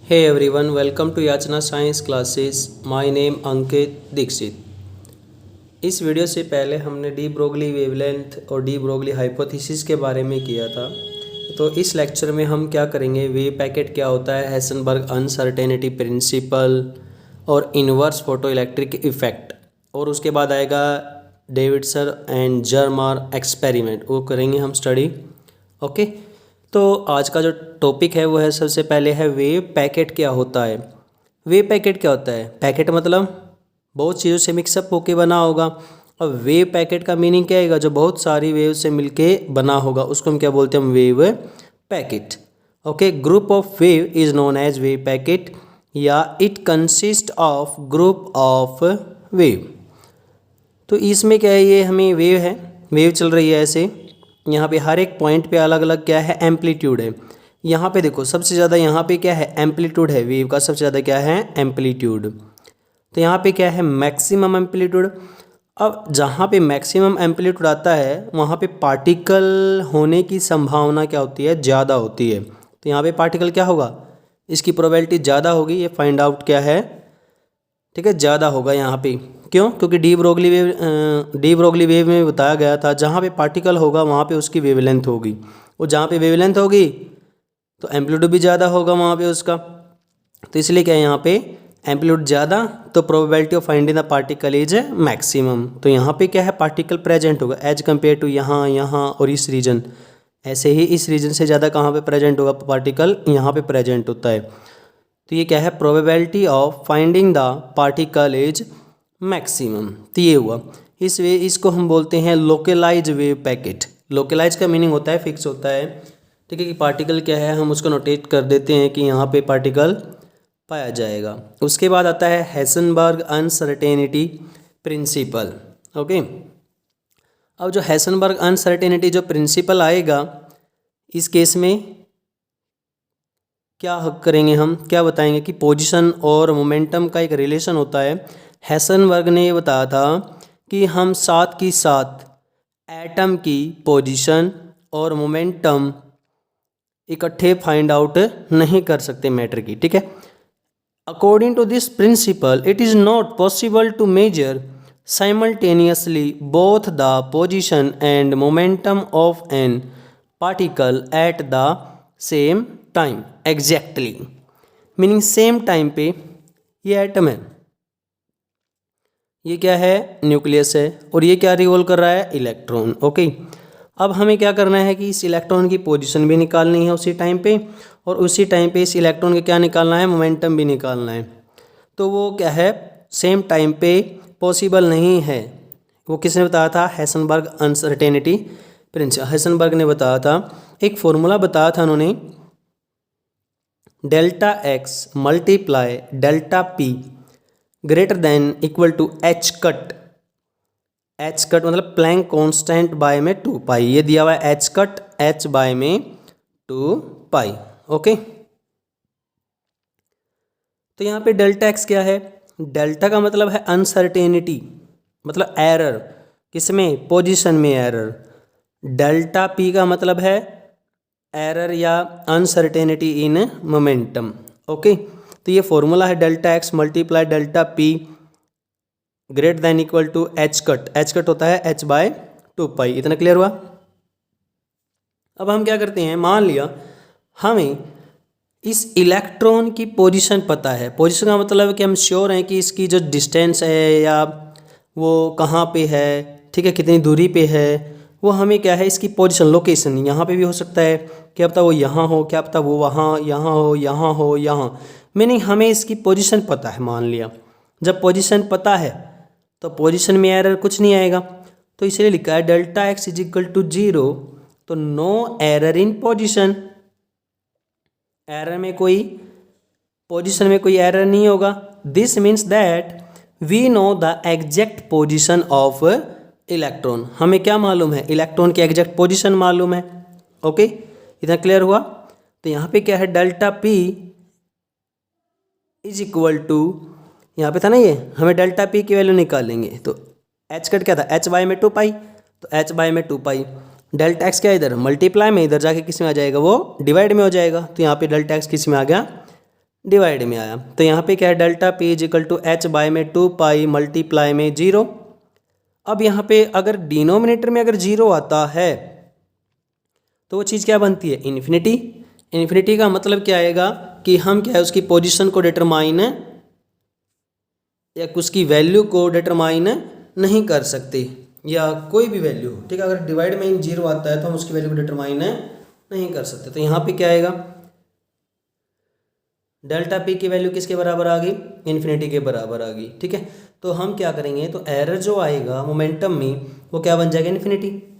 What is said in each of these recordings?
Hey everyone, welcome to Yachna Science Classes. My name अंकित दीक्षित। इस video से पहले हमने डी ब्रोगली वेवलेंथ और डी ब्रोगली हाइपोथेसिस के बारे में किया था। तो इस लेक्चर में हम क्या करेंगे, वेव पैकेट क्या होता है, हेसनबर्ग अनसर्टेनिटी प्रिंसिपल और इन्वर्स फोटो इलेक्ट्रिक इफेक्ट, और उसके बाद आएगा डेविडसन एंड जर्मर एक्सपेरिमेंट, वो करेंगे हम स्टडी। ओके, तो आज का जो टॉपिक है वो है, सबसे पहले है वेव पैकेट क्या होता है। वेव पैकेट क्या होता है? पैकेट मतलब बहुत चीज़ों से मिक्सअप होके बना होगा। और वेव पैकेट का मीनिंग क्या आएगा? जो बहुत सारी वेव से मिलके बना होगा उसको हम क्या बोलते हैं? Wave packet. Okay, group of wave is known as wave packet, या it consist of group of wave. तो इसमें क्या है, ये हमें वेव है, वेव चल रही है ऐसे, यहाँ पे हर एक पॉइंट पे अलग अलग क्या है, एम्पलीट्यूड है। यहाँ पे देखो सबसे ज़्यादा यहाँ पे क्या है, एम्पलीट्यूड है वेव का, सबसे ज़्यादा क्या है, एम्पलीट्यूड। तो यहाँ पे क्या है, मैक्सिमम एम्पलीट्यूड। अब जहाँ पे मैक्सिमम एम्पलीट्यूड आता है वहाँ पे पार्टिकल होने की संभावना क्या होती है, ज़्यादा होती है। तो यहाँ पे पार्टिकल क्या होगा, इसकी प्रोबेबिलिटी ज़्यादा होगी, ये फाइंड आउट क्या है, ठीक है, ज़्यादा होगा यहाँ पे। क्यों? क्योंकि डी ब्रोगली वेव में बताया गया था जहाँ पे पार्टिकल होगा वहाँ पे उसकी वेवलेंथ होगी, और जहाँ पे वेवलेंथ होगी तो एम्पलीट्यूड भी ज़्यादा होगा वहाँ पे उसका। तो इसलिए क्या है, यहाँ पे एम्पलीट्यूड ज़्यादा तो probability of finding the particle is maximum. तो यहाँ पे क्या है, पार्टिकल प्रेजेंट होगा एज कम्पेयर टू यहाँ, यहाँ और इस रीजन। ऐसे ही इस रीजन से ज़्यादा कहाँ पे प्रेजेंट होगा, पार्टिकल यहाँ पे प्रेजेंट होता है। तो ये क्या है, probability of finding the particle is maximum. तो ये हुआ, इसको हम बोलते हैं लोकलाइज वेव पैकेट। लोकलाइज का मीनिंग होता है फिक्स होता है, ठीक है, कि पार्टिकल क्या है, हम उसको नोटेट कर देते हैं कि यहाँ पे पार्टिकल पाया जाएगा। उसके बाद आता है हेसनबर्ग अनसर्टेनिटी प्रिंसिपल। ओके, अब जो हेसनबर्ग अनसर्टेनिटी जो प्रिंसिपल आएगा, इस केस में क्या करेंगे, हम क्या बताएंगे कि पोजीशन और मोमेंटम का एक रिलेशन होता है। हेसनबर्ग ने ये बताया था कि हम साथ की साथ एटम की पोजीशन और मोमेंटम इकट्ठे फाइंड आउट नहीं कर सकते मैटर की, ठीक है। According to this principle it is not possible to measure simultaneously both the position and momentum of an particle at the same time exactly. Meaning same time पे ये atom है, ये क्या है, न्यूक्लियस है, और ये क्या रिवॉल्व कर रहा है, इलेक्ट्रॉन। ओके, अब हमें क्या करना है कि इस इलेक्ट्रॉन की पोजीशन भी निकालनी है उसी टाइम पे, और उसी टाइम पे इस इलेक्ट्रॉन के क्या निकालना है, मोमेंटम भी निकालना है। तो वो क्या है, सेम टाइम पे पॉसिबल नहीं है। वो किसने बताया था, हेसनबर्ग अनसर्टेनिटी प्रिंसिपल। हेसनबर्ग ने बताया था, एक फॉर्मूला बताया था उन्होंने, delta X multiply delta P greater than equal to H cut. H cut मतलब प्लैंक कांस्टेंट बाय में 2 पाई, ये दिया हुआ है एच कट, एच बाय में 2 पाई। ओके, तो यहाँ पे डेल्टा एक्स क्या है, डेल्टा का मतलब है अनसर्टेनिटी, मतलब एरर, किसमें, पोजीशन में एरर। डेल्टा पी का मतलब है एरर या अनसर्टेनिटी इन मोमेंटम। ओके, तो ये फॉर्मूला है delta X multiply delta P greater than equal to H cut. H cut होता है एच बाय 2 पाई। इतना क्लियर हुआ? अब हम क्या करते हैं, मान लिया हमें इस इलेक्ट्रॉन की पोजीशन पता है। पोजीशन का मतलब है कि हम श्योर हैं कि इसकी जो डिस्टेंस है या वो कहाँ पे है, ठीक है, कितनी दूरी पे है, वो हमें क्या है, इसकी पोजीशन, लोकेशन, यहाँ पे भी हो सकता है, क्या पता वो यहाँ हो, क्या पता वो वहाँ, यहाँ हो, यहाँ हो, यहाँ। मीनिंग हमें इसकी पोजीशन पता है। मान लिया जब पोजीशन पता है तो पोजीशन में एरर कुछ नहीं आएगा, तो इसलिए लिखा है delta X is equal to 0, तो no error in position. Error में कोई, पोजीशन में कोई एरर नहीं होगा। This means that we know the exact position of electron. हमें क्या मालूम है, इलेक्ट्रॉन की एग्जैक्ट पोजीशन मालूम है। ओके, इतना क्लियर हुआ? तो यहाँ पे क्या है, delta P is equal to, यहाँ पे था ना ये, हमें डेल्टा पी की वैल्यू निकालेंगे। तो एच कट क्या था, एच बाय में 2 पाई, तो एच बाय में 2 पाई। डेल्टा एक्स क्या इधर मल्टीप्लाई में, इधर जाके किस में आ जाएगा, वो डिवाइड में हो जाएगा। तो यहाँ पे डेल्टा एक्स किस में आ गया, डिवाइड में आया। तो यहाँ पे क्या है, delta P is equal to H by में 2 पाई मल्टीप्लाई में 0। अब यहाँ पे अगर डिनोमिनेटर में अगर 0 आता है तो वो चीज़ क्या बनती है, इन्फिनिटी। इन्फिनिटी का मतलब क्या आएगा कि हम क्या है उसकी पोजीशन को डिटरमाइन या उसकी वैल्यू को डिटरमाइन नहीं कर सकते, या कोई भी वैल्यू हो, ठीक है। अगर डिवाइड में 0 आता है तो हम उसकी वैल्यू को डिटरमाइन नहीं कर सकते। तो यहाँ पे क्या आएगा, डेल्टा पी की वैल्यू किसके बराबर आ गई, इन्फिनिटी के बराबर आ गई, ठीक है। तो हम क्या करेंगे, तो एरर जो आएगा मोमेंटम में वो क्या बन जाएगा, इन्फिनिटी।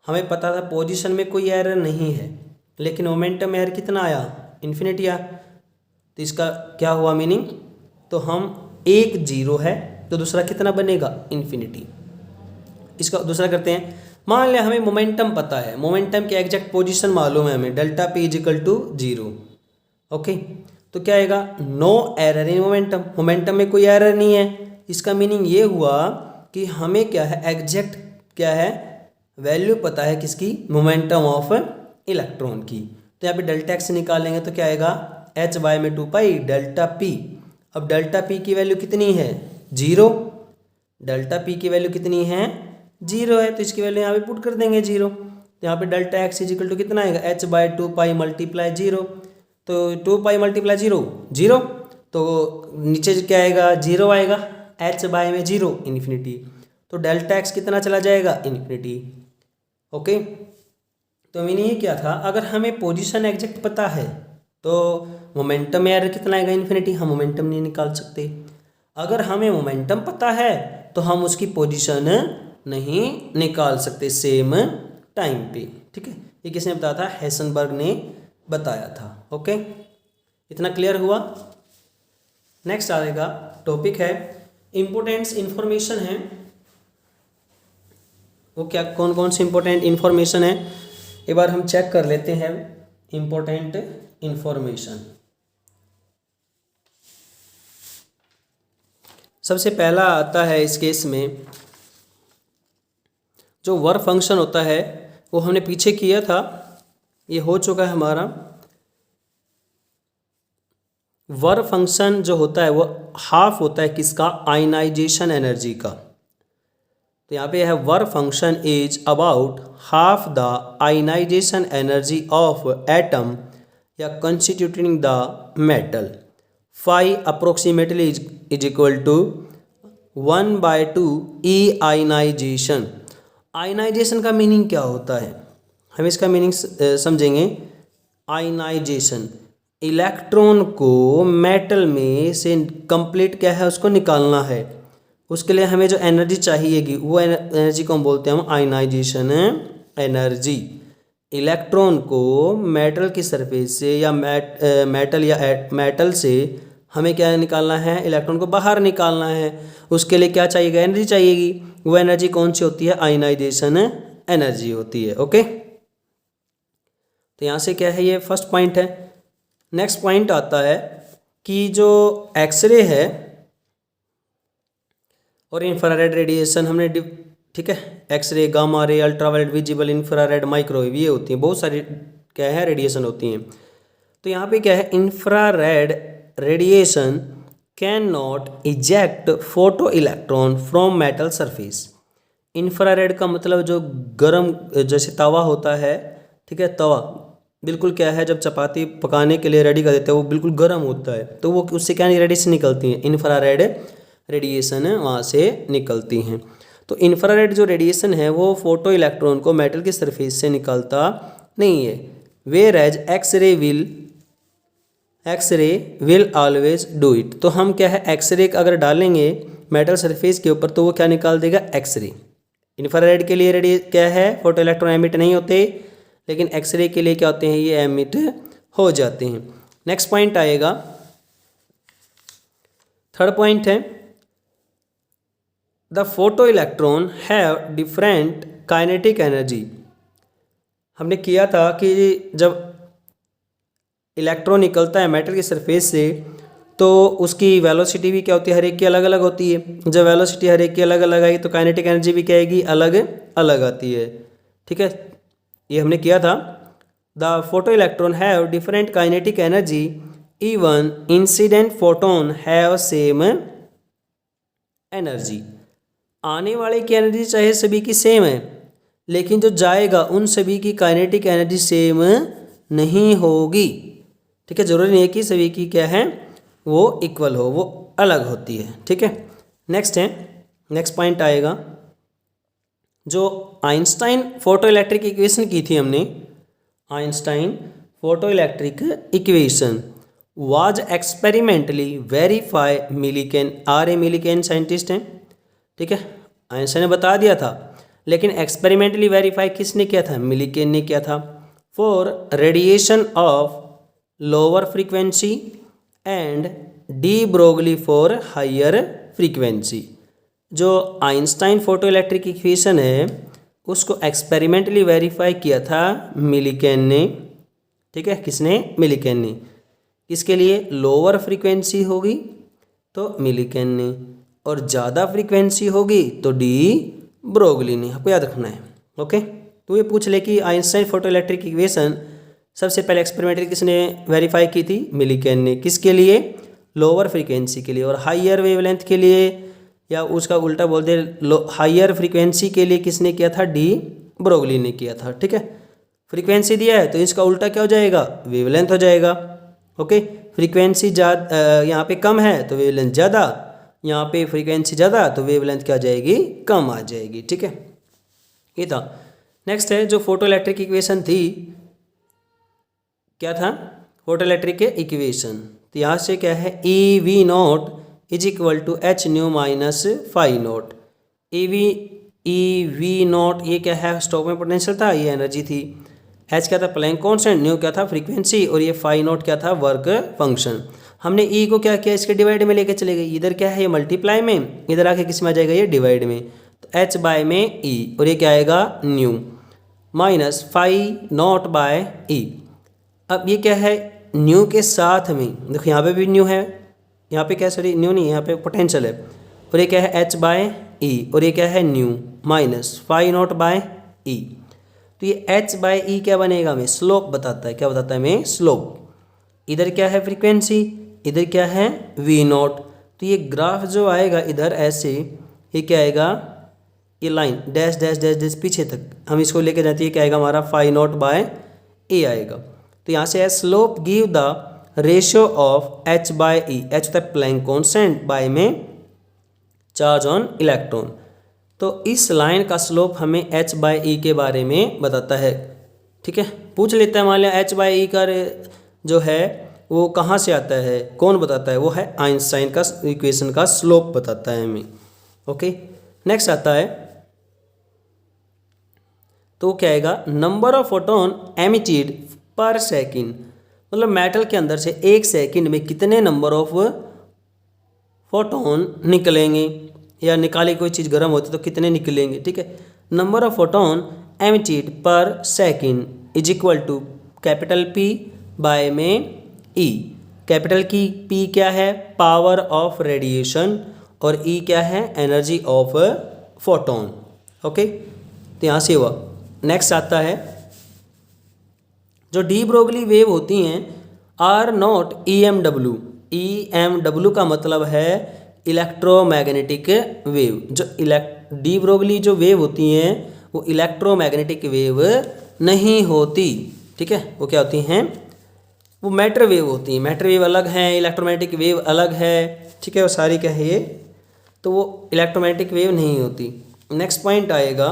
हमें पता था पोजीशन में कोई एरर नहीं है, लेकिन मोमेंटम में एरर कितना आया, इन्फिनिटी आया। तो इसका क्या हुआ मीनिंग, तो हम एक 0 है तो दूसरा कितना बनेगा, इन्फिनिटी। इसका दूसरा करते हैं, मान लिया हमें मोमेंटम पता है, मोमेंटम की एग्जैक्ट पोजीशन मालूम है हमें, delta P is equal to 0। Okay, तो क्या आएगा, no error in momentum. Momentum में कोई एरर नहीं है, इसका मीनिंग ये हुआ कि हमें क्या है, एग्जैक्ट क्या है, वैल्यू पता है किसकी, मोमेंटम ऑफ इलेक्ट्रॉन की। तो यहाँ पे डेल्टा एक्स निकालेंगे तो क्या आएगा, एच बाय में 2 पाई डेल्टा पी। अब डेल्टा पी की वैल्यू कितनी है, 0। डेल्टा पी की वैल्यू कितनी है, 0 है, तो इसकी वैल्यू यहाँ पे पुट कर देंगे 0। तो यहाँ पे delta X is equal to कितना आएगा, एच बाय 2 पाई मल्टीप्लाई 0। तो 2 पाई मल्टीप्लाई 0 0, तो नीचे क्या आएगा, 0 आएगा, एच बाय में 0 इन्फिनिटी। तो डेल्टा एक्स कितना चला जाएगा, इन्फिनिटी। ओके, तो मीनिंग ये क्या था, अगर हमें पोजीशन एग्जैक्ट पता है तो मोमेंटम एरर कितना आएगा, इन्फिनिटी। हम मोमेंटम नहीं निकाल सकते। अगर हमें मोमेंटम पता है तो हम उसकी पोजीशन नहीं निकाल सकते सेम टाइम पे, ठीक है। ये किसने बताया था, हेसनबर्ग ने बताया था। ओके, इतना क्लियर हुआ। नेक्स्ट आएगा टॉपिक है इम्पोर्टेंट इंफॉर्मेशन है। वो क्या, कौन कौन सी इंपॉर्टेंट इंफॉर्मेशन है, एक बार हम चेक कर लेते हैं। इम्पोर्टेंट इंफॉर्मेशन, सबसे पहला आता है इस केस में जो वर्क फंक्शन होता है, वो हमने पीछे किया था, ये हो चुका है हमारा। वर्क फंक्शन जो होता है वो हाफ होता है किसका, आयनाइजेशन एनर्जी का। तो यहाँ पे है work function is about half the ionisation energy of atom या constituting the metal. Phi approximately is equal to 1/2 E ionisation. Ionisation का मीनिंग क्या होता है, हम इसका मीनिंग समझेंगे। आयनाइजेशन, इलेक्ट्रॉन को मेटल में से कंप्लीट क्या है उसको निकालना है, उसके लिए हमें जो एनर्जी चाहिएगी वो एनर्जी को हम बोलते हैं आयनाइजेशन एनर्जी। इलेक्ट्रॉन को मेटल की सरफेस से या मेटल से हमें क्या निकालना है, इलेक्ट्रॉन को बाहर निकालना है, उसके लिए क्या चाहिएगा, एनर्जी चाहिएगी। वो एनर्जी कौन सी होती है, आयनाइजेशन एनर्जी होती है। ओके, तो यहाँ से क्या है, ये फर्स्ट पॉइंट है। नेक्स्ट पॉइंट आता है कि जो एक्सरे है और इंफ्रारेड रेडिएशन हमने ठीक है, X ray, gamma ray, ultraviolet, visible, infrared, microwave, ये होती हैं, बहुत सारी क्या है रेडिएशन होती हैं। तो यहाँ पे क्या है, infrared radiation can not eject photo electron from metal surface. Infrared का मतलब जो गर्म जैसे तवा होता है, ठीक है, तवा बिल्कुल क्या है, जब चपाती पकाने के लिए रेडी कर देते हैं वो बिल्कुल गर्म होता है, तो वो उससे क्या रेडिएशन निकलती हैं, इंफ्रारेड रेडिएशन वहाँ से निकलती हैं। तो इंफ्रारेड जो रेडिएशन है वो फोटो इलेक्ट्रॉन को मेटल की सरफेस से निकलता नहीं है। Whereas X ray will always do it. तो हम क्या है, एक्सरे अगर डालेंगे मेटल सरफेस के ऊपर तो वो क्या निकाल देगा, एक्सरे। इंफ्रारेड के लिए क्या है, फोटो इलेक्ट्रॉन एमिट नहीं होते, लेकिन एक्सरे के लिए क्या होते हैं, ये एमिट हो जाते हैं। नेक्स्ट पॉइंट आएगा, थर्ड पॉइंट है the photo electron have different kinetic energy. हमने किया था कि जब इलेक्ट्रॉन निकलता है मेटल की सरफेस से तो उसकी वेलोसिटी भी क्या होती है, हर एक की अलग अलग होती है। जब वेलोसिटी हर एक की अलग अलग आई तो काइनेटिक एनर्जी भी क्या आएगी, अलग अलग आती है, ठीक है। ये हमने किया था। The photo electron have different kinetic energy even incident photon have same energy. आने वाले की एनर्जी चाहे सभी की सेम है, लेकिन जो जाएगा उन सभी की काइनेटिक एनर्जी सेम नहीं होगी। ठीक है, जरूरी नहीं है कि सभी की क्या है वो इक्वल हो, वो अलग होती है। ठीक है, नेक्स्ट पॉइंट आएगा जो आइंस्टाइन फोटो इलेक्ट्रिक इक्वेशन की थी हमने। Einstein photo electric equation was experimentally verify Millikan. R A Millikan scientist हैं। ठीक है, आइंस्टाइन ने बता दिया था, लेकिन एक्सपेरिमेंटली वेरीफाई किसने किया था? मिलीकेन ने किया था। For radiation of lower frequency and de Broglie for higher frequency. जो आइंस्टाइन फोटो इलेक्ट्रिक इक्वेशन है उसको एक्सपेरिमेंटली वेरीफाई किया था मिलीकेन ने। ठीक है, किसने? मिलीकेन ने। किसके लिए? लोअर फ्रीक्वेंसी होगी तो मिलीकेन ने, और ज़्यादा फ्रीक्वेंसी होगी तो डी ब्रोगली ने। आपको याद रखना है। ओके, तो ये पूछ ले कि आइंस्टाइन फोटो इलेक्ट्रिक इक्वेशन सबसे पहले एक्सपेरिमेंटली किसने वेरीफाई की थी? मिलीकेन ने। किसके लिए? लोअर फ्रीक्वेंसी के लिए। और हाइयर वेवलेंथ के लिए, या उसका उल्टा बोल दे हाइयर फ्रीक्वेंसी के लिए किसने किया था? डी ब्रोगली ने किया था। ठीक है, फ्रीक्वेंसी दिया है तो इसका उल्टा क्या हो जाएगा? वेवलेंथ हो जाएगा। ओके, फ्रीक्वेंसी ज़्यादा यहाँ पे कम है तो वेवलेंथ ज़्यादा, यहाँ पे फ्रीक्वेंसी ज़्यादा तो वेवलेंथ क्या आ जाएगी? कम आ जाएगी। ठीक है, ये था। नेक्स्ट है जो फोटो इलेक्ट्रिक इक्वेशन थी, क्या था? फोटो इलेक्ट्रिक के इक्वेशन। तो यहाँ से क्या है? E V naught is equal to H nu minus phi naught. E V naught ये क्या है? स्टॉकिंग पोटेंशियल था, ये एनर्जी थी। एच क्या था? Planck constant. न्यू क्या था? फ्रीक्वेंसी। और ये फाई नॉट क्या था? Work function. हमने ई को क्या किया? इसके डिवाइड में लेके चले गए। इधर क्या है? ये मल्टीप्लाई में, इधर आके किस में आ जाएगा? ये डिवाइड में। तो एच बाय में ई, और ये क्या आएगा? Nu minus phi naught by E. अब ये क्या है? न्यू के साथ में देखो यहाँ पे भी न्यू है, यहाँ पे क्या? सॉरी न्यू नहीं, यहाँ पे पोटेंशियल है। और ये क्या है? एच बाय ई, और ये क्या है? Nu minus phi naught by E. तो ये एच बाय ई क्या बनेगा? हमें स्लोप बताता है। क्या बताता है हमें? स्लोप। इधर क्या है? फ्रीक्वेंसी। इधर क्या है? V naught. तो ये ग्राफ जो आएगा इधर ऐसे, ये क्या आएगा? ये line dash dash dash dash पीछे तक हम इसको लेके जाते हैं, क्या आएगा हमारा? फाई नॉट बाय ए आएगा। तो यहाँ से slope give the ratio of H by E. H होता है प्लैंक कांस्टेंट, बाय में चार्ज ऑन इलेक्ट्रॉन। तो इस लाइन का स्लोप हमें एच बाय ई के बारे में बताता है। ठीक है, पूछ लेते हैं मान लिया एच बाय ई का जो है वो कहाँ से आता है? कौन बताता है? वो है आइंस्टाइन का इक्वेशन का स्लोप बताता है हमें। ओके, नेक्स्ट आता है तो क्या आएगा? Number of photon emitted per second. मतलब मेटल के अंदर से एक सेकंड में कितने नंबर ऑफ फोटोन निकलेंगे, या निकाली कोई चीज़ गर्म होती तो कितने निकलेंगे। ठीक है, number of photon emitted per second is equal to capital P by में ई। कैपिटल की पी क्या है? पावर ऑफ रेडिएशन, और ई क्या है? Energy of photon. ओके, तो यहाँ से हुआ। नेक्स्ट आता है जो डी ब्रोगली वेव होती हैं are not E M W. E M W का मतलब है इलेक्ट्रोमैग्नेटिक वेव। जो डी ब्रोगली जो वेव होती हैं वो इलेक्ट्रोमैग्नेटिक वेव नहीं होती। ठीक है, वो क्या होती हैं? वो मैटर वेव होती हैं। मैटर वेव अलग है, इलेक्ट्रोमैग्नेटिक वेव अलग है। ठीक है, वो सारी क्या है ये? तो वो इलेक्ट्रोमैग्नेटिक वेव नहीं होती। नेक्स्ट पॉइंट आएगा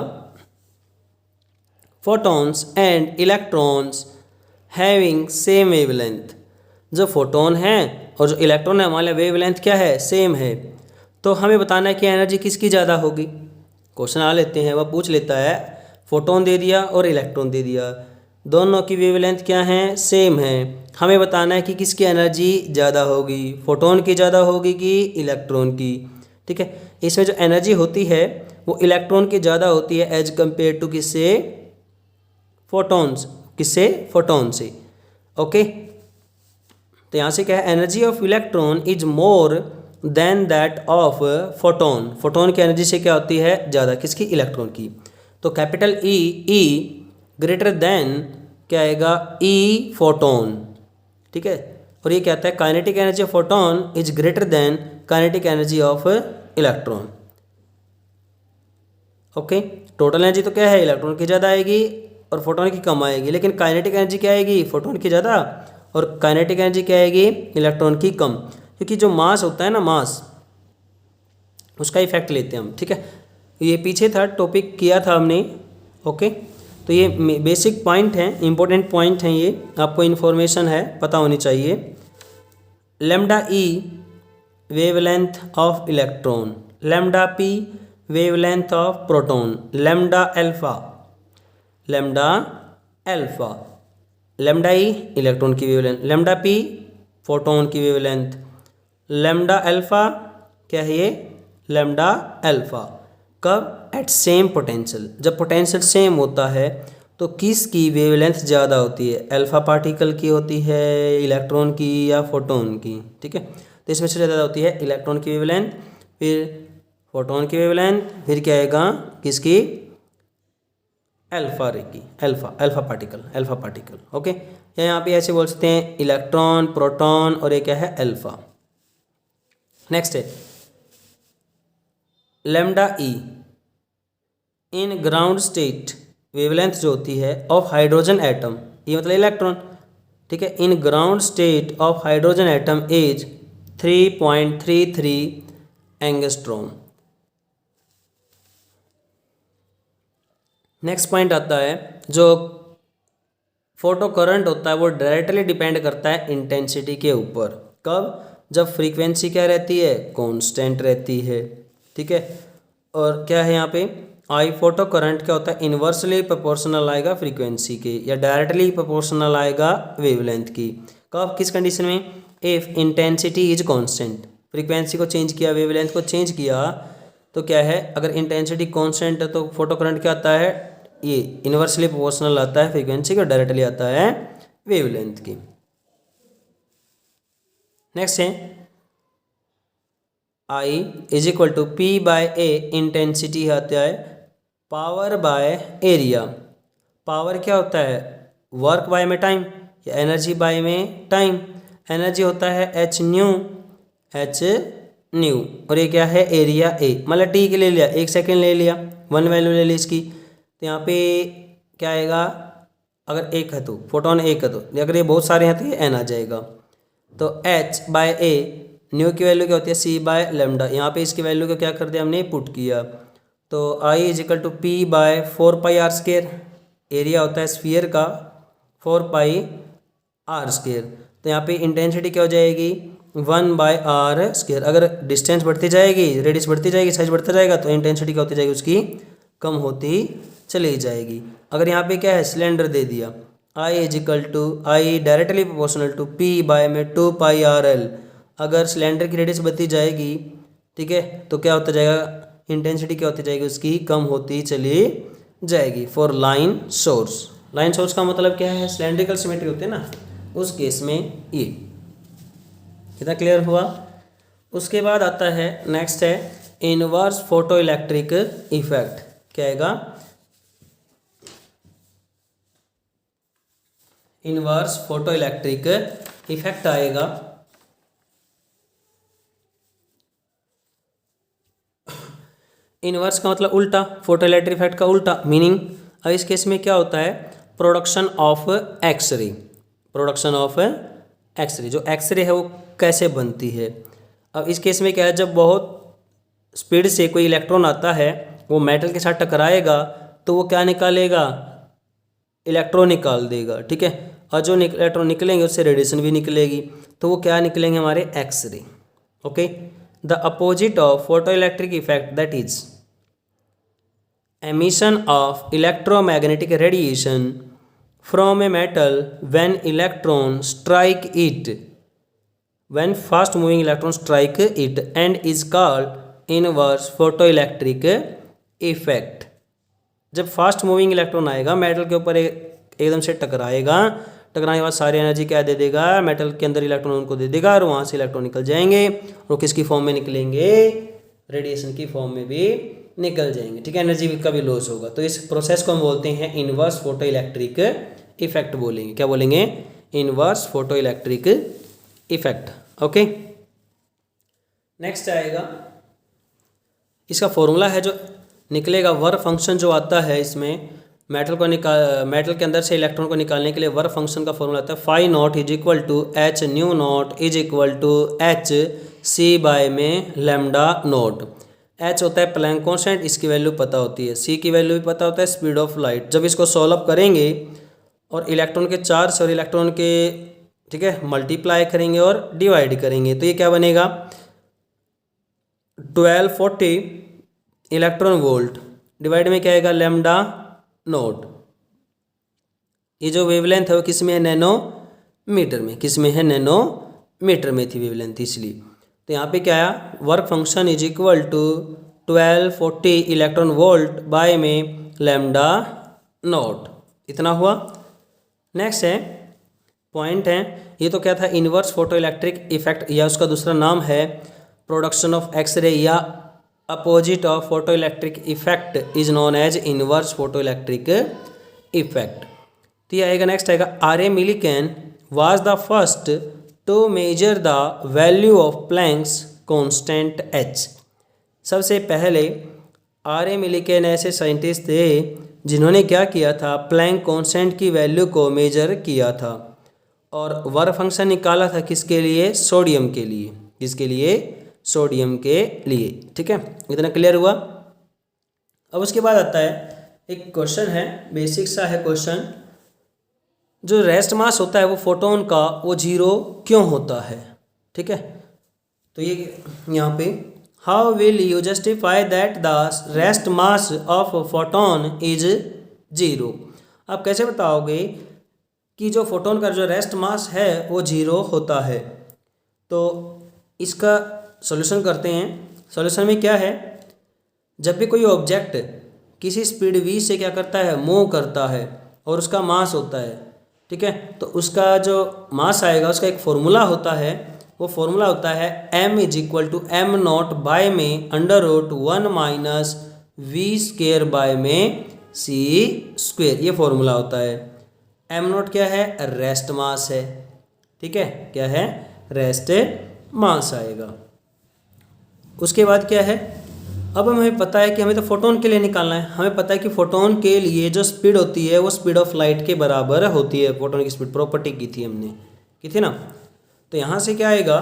photons and electrons having same wavelength. जो फोटोन है और जो इलेक्ट्रॉन है हमारे वेवलेंथ क्या है? सेम है। तो हमें बताना है कि एनर्जी किसकी ज़्यादा होगी। क्वेश्चन आ लेते हैं, वह पूछ लेता है फोटोन दे दिया और इलेक्ट्रॉन दे दिया, दोनों की वेवलेंथ क्या है? सेम है। हमें बताना है कि किसकी एनर्जी ज़्यादा होगी, फोटोन की ज़्यादा होगी कि इलेक्ट्रॉन की। ठीक है, इसमें जो एनर्जी होती है वो इलेक्ट्रॉन की ज़्यादा होती है एज कम्पेयर टू किससे? फोटॉन्स। किससे? फोटोन से। ओके, तो यहाँ से क्या है? Energy of electron is more than that of photon. Photon की एनर्जी से क्या होती है? ज़्यादा। किसकी? इलेक्ट्रॉन की। तो कैपिटल ई ग्रेटर देन क्या आएगा? ई फोटोन। ठीक है, और ये कहता है kinetic energy of photon is greater than kinetic energy of electron. Okay, total energy तो क्या है, इलेक्ट्रॉन की ज़्यादा आएगी और फोटोन की कम आएगी, लेकिन काइनेटिक एनर्जी क्या आएगी, फोटोन की ज़्यादा और काइनेटिक एनर्जी क्या आएगी, इलेक्ट्रॉन की कम। क्योंकि जो मास होता है ना, मास, उसका इफेक्ट लेते हैं हम। ठीक है, ये पीछे था टॉपिक किया था हमने। ओके, तो ये बेसिक पॉइंट हैं, इंपॉर्टेंट पॉइंट हैं, ये आपको इन्फॉर्मेशन है, पता होनी चाहिए। Lambda E wavelength of electron, lambda P wavelength of proton, lambda alpha, lambda alpha, lambda E electron की वेवलेंथ, लैम्डा पी फोटोन की वेवलेंथ, लैम्डा अल्फा क्या है ये, लैम्डा अल्फा। कब, एट सेम पोटेंशियल, जब पोटेंशियल सेम होता है तो किसकी वेवलेंथ ज़्यादा होती है, अल्फा पार्टिकल की होती है, इलेक्ट्रॉन की या फोटोन की। ठीक है, तो इसमें से ज़्यादा होती है इलेक्ट्रॉन की वेवलेंथ, फिर फोटोन की वेवलेंथ, फिर क्या आएगा किसकी, अल्फा रे की, alpha, alpha particle, alpha particle. Okay, या यहाँ पे ऐसे बोल सकते हैं इलेक्ट्रॉन, प्रोटॉन और ये क्या है, अल्फा। नेक्स्ट है lambda E in ground state, wavelength जो होती है ऑफ हाइड्रोजन एटम, ये मतलब इलेक्ट्रॉन। ठीक है, in ground state of hydrogen atom is 3.33 angstrom. Next point आता है, जो फोटो करंट होता है वो डायरेक्टली डिपेंड करता है इंटेंसिटी के ऊपर। कब, जब फ्रीक्वेंसी क्या रहती है, कांस्टेंट रहती है। ठीक है, और क्या है यहाँ पे, आई फोटो करंट क्या होता है, इन्वर्सली प्रोपोर्शनल आएगा फ्रीक्वेंसी के, या डायरेक्टली प्रोपोर्शनल आएगा वेवलेंथ की। कब, किस कंडीशन में, if intensity is constant, frequency को चेंज किया, वेवलेंथ को चेंज किया, तो क्या है, अगर इंटेंसिटी कांस्टेंट है तो फोटो करंट क्या आता है, ये इन्वर्सली प्रोपोर्शनल आता है फ्रीक्वेंसी का, डायरेक्टली आता है वेवलेंथ की। नेक्स्ट है I is equal to P by A, intensity आता है पावर बाय एरिया। पावर क्या होता है, वर्क बाय में टाइम, या एनर्जी बाय में टाइम। एनर्जी होता है एच न्यू, एच न्यू, और ये क्या है, एरिया ए, मतलब टी के ले लिया, 1 सेकेंड ले लिया, 1 वैल्यू ले ली इसकी, तो यहाँ पे क्या आएगा, अगर एक है तो फोटोन एक है, तो अगर ये बहुत सारे हैं तो ये एन आ जाएगा। तो एच बाय ए, न्यू की वैल्यू क्या होती है, सी बाय लेमडा, यहाँ पे इसकी वैल्यू को क्या कर दिया हमने, पुट किया। तो I is equal to P by 4 pi R square, area होता है स्फीयर का 4 पाई आर स्केयर। तो यहाँ पे इंटेंसिटी क्या हो जाएगी, 1 बाय आर स्केयर। अगर डिस्टेंस बढ़ती जाएगी, रेडियस बढ़ती जाएगी, साइज बढ़ता जाएगा, तो इंटेंसिटी क्या होती जाएगी, उसकी कम होती चली जाएगी। अगर यहाँ पे क्या है, सिलेंडर दे दिया, I is equal to, I directly proportional to P by में 2 पाई आर एल। अगर सिलेंडर की रेडियस बढ़ती जाएगी, ठीक है, तो क्या होता जाएगा, इंटेंसिटी क्या होती जाएगी, उसकी कम होती चली जाएगी। For line source, line source का मतलब क्या है, सिलेंड्रिकल सिमेट्री होते हैं ना, उस केस में ये कितना क्लियर हुआ। उसके बाद आता है, नेक्स्ट है इनवर्स फोटो इलेक्ट्रिक इफेक्ट। क्या आएगा, इनवर्स फोटो इलेक्ट्रिक इफेक्ट आएगा। इनवर्स का मतलब उल्टा, फोटो इलेक्ट्रिक इफेक्ट का उल्टा मीनिंग। अब इस केस में क्या होता है, production of X ray, production of X ray, जो एक्सरे है वो कैसे बनती है। अब इस केस में क्या है, जब बहुत स्पीड से कोई इलेक्ट्रॉन आता है, वो मेटल के साथ टकराएगा तो वो क्या निकालेगा, इलेक्ट्रॉन निकाल देगा। ठीक है, और जो इलेक्ट्रॉन निकलेंगे उससे रेडिएशन भी निकलेगी, तो वो क्या निकलेंगे, हमारे X ray. Okay, the opposite of photo electric effect that is emission of electromagnetic radiation from a metal when electron strike it, when fast moving electron strike it, and is called inverse photoelectric effect। जब fast moving electron आएगा metal के ऊपर एकदम से टकराएगा, टकराने के बाद सारी एनर्जी क्या दे देगा, मेटल के अंदर इलेक्ट्रॉन उनको दे देगा, और वहाँ से इलेक्ट्रॉन निकल जाएंगे, और किसकी फॉर्म में निकलेंगे, रेडिएशन की फॉर्म में भी निकल जाएंगे। ठीक है, एनर्जी का भी लॉस होगा। तो इस प्रोसेस को हम बोलते हैं इनवर्स फोटो इलेक्ट्रिक इफेक्ट बोलेंगे। क्या बोलेंगे, inverse photo electric effect. Okay, next आएगा इसका फॉर्मूला है जो निकलेगा, वर्क फंक्शन जो आता है इसमें मेटल के अंदर से इलेक्ट्रॉन को निकालने के लिए वर्क फंक्शन का फॉर्मूला आता है phi naught is equal to H nu naught is equal to H C by में लेमडा नॉट। एच होता है प्लैंक कांस्टेंट, इसकी वैल्यू पता होती है, सी की वैल्यू भी पता होता है, स्पीड ऑफ लाइट। जब इसको सॉल्व अप करेंगे और इलेक्ट्रॉन के चार्ज और इलेक्ट्रॉन के, ठीक है, मल्टीप्लाई करेंगे और डिवाइड करेंगे, तो ये क्या बनेगा 1240 इलेक्ट्रॉन वोल्ट डिवाइड में क्या आएगा लेमडा नोट। ये जो वेवलेंथ है वो किस में है, नैनोमीटर में। किस में है, नैनोमीटर में थी वेवलेंथ, इसलिए। तो यहाँ पे क्या आया, work function is equal to 1240 electron volt by में लेमडा नोट, इतना हुआ। नेक्स्ट है पॉइंट है, ये तो क्या था, इनवर्स फोटो इलेक्ट्रिक इफेक्ट, या उसका दूसरा नाम है प्रोडक्शन ऑफ एक्सरे या opposite of photo electric effect is known as inverse photo electric effect. तो ये आएगा, नेक्स्ट आएगा R A. Millikan was the first to measure the value of Planck's constant H. सबसे पहले आर.ए. मिलिकन ऐसे scientist थे जिन्होंने क्या किया था, प्लैंक कांस्टेंट की वैल्यू को मेजर किया था और वर्क फंक्शन निकाला था किसके लिए, सोडियम के लिए। किसके लिए, सोडियम के लिए। ठीक है, इतना क्लियर हुआ। अब उसके बाद आता है एक क्वेश्चन है, बेसिक सा है क्वेश्चन, जो रेस्ट मास होता है वो फोटोन का वो जीरो क्यों होता है। ठीक है, तो ये यहाँ पे how will you justify that the rest mass of photon is zero. आप कैसे बताओगे कि जो फोटोन का जो रेस्ट मास है वो जीरो होता है। तो इसका सॉल्यूशन करते हैं। सॉल्यूशन में क्या है, जब भी कोई ऑब्जेक्ट किसी स्पीड v से क्या करता है, मूव करता है और उसका मास होता है, ठीक है, तो उसका जो मास आएगा उसका एक फॉर्मूला होता है, वो फॉर्मूला होता है m is equal to M naught by में under root 1 minus V square by में सी स्क्वेयर, ये फॉर्मूला होता है। एम नॉट क्या है, रेस्ट मास है। ठीक है, क्या है, रेस्ट मास आएगा। उसके बाद क्या है, अब हमें पता है कि हमें तो फोटोन के लिए निकालना है। हमें पता है कि फोटोन के लिए जो स्पीड होती है वो स्पीड ऑफ लाइट के बराबर होती है। फोटोन की स्पीड प्रॉपर्टी की थी हमने, की थी ना। तो यहाँ से क्या आएगा,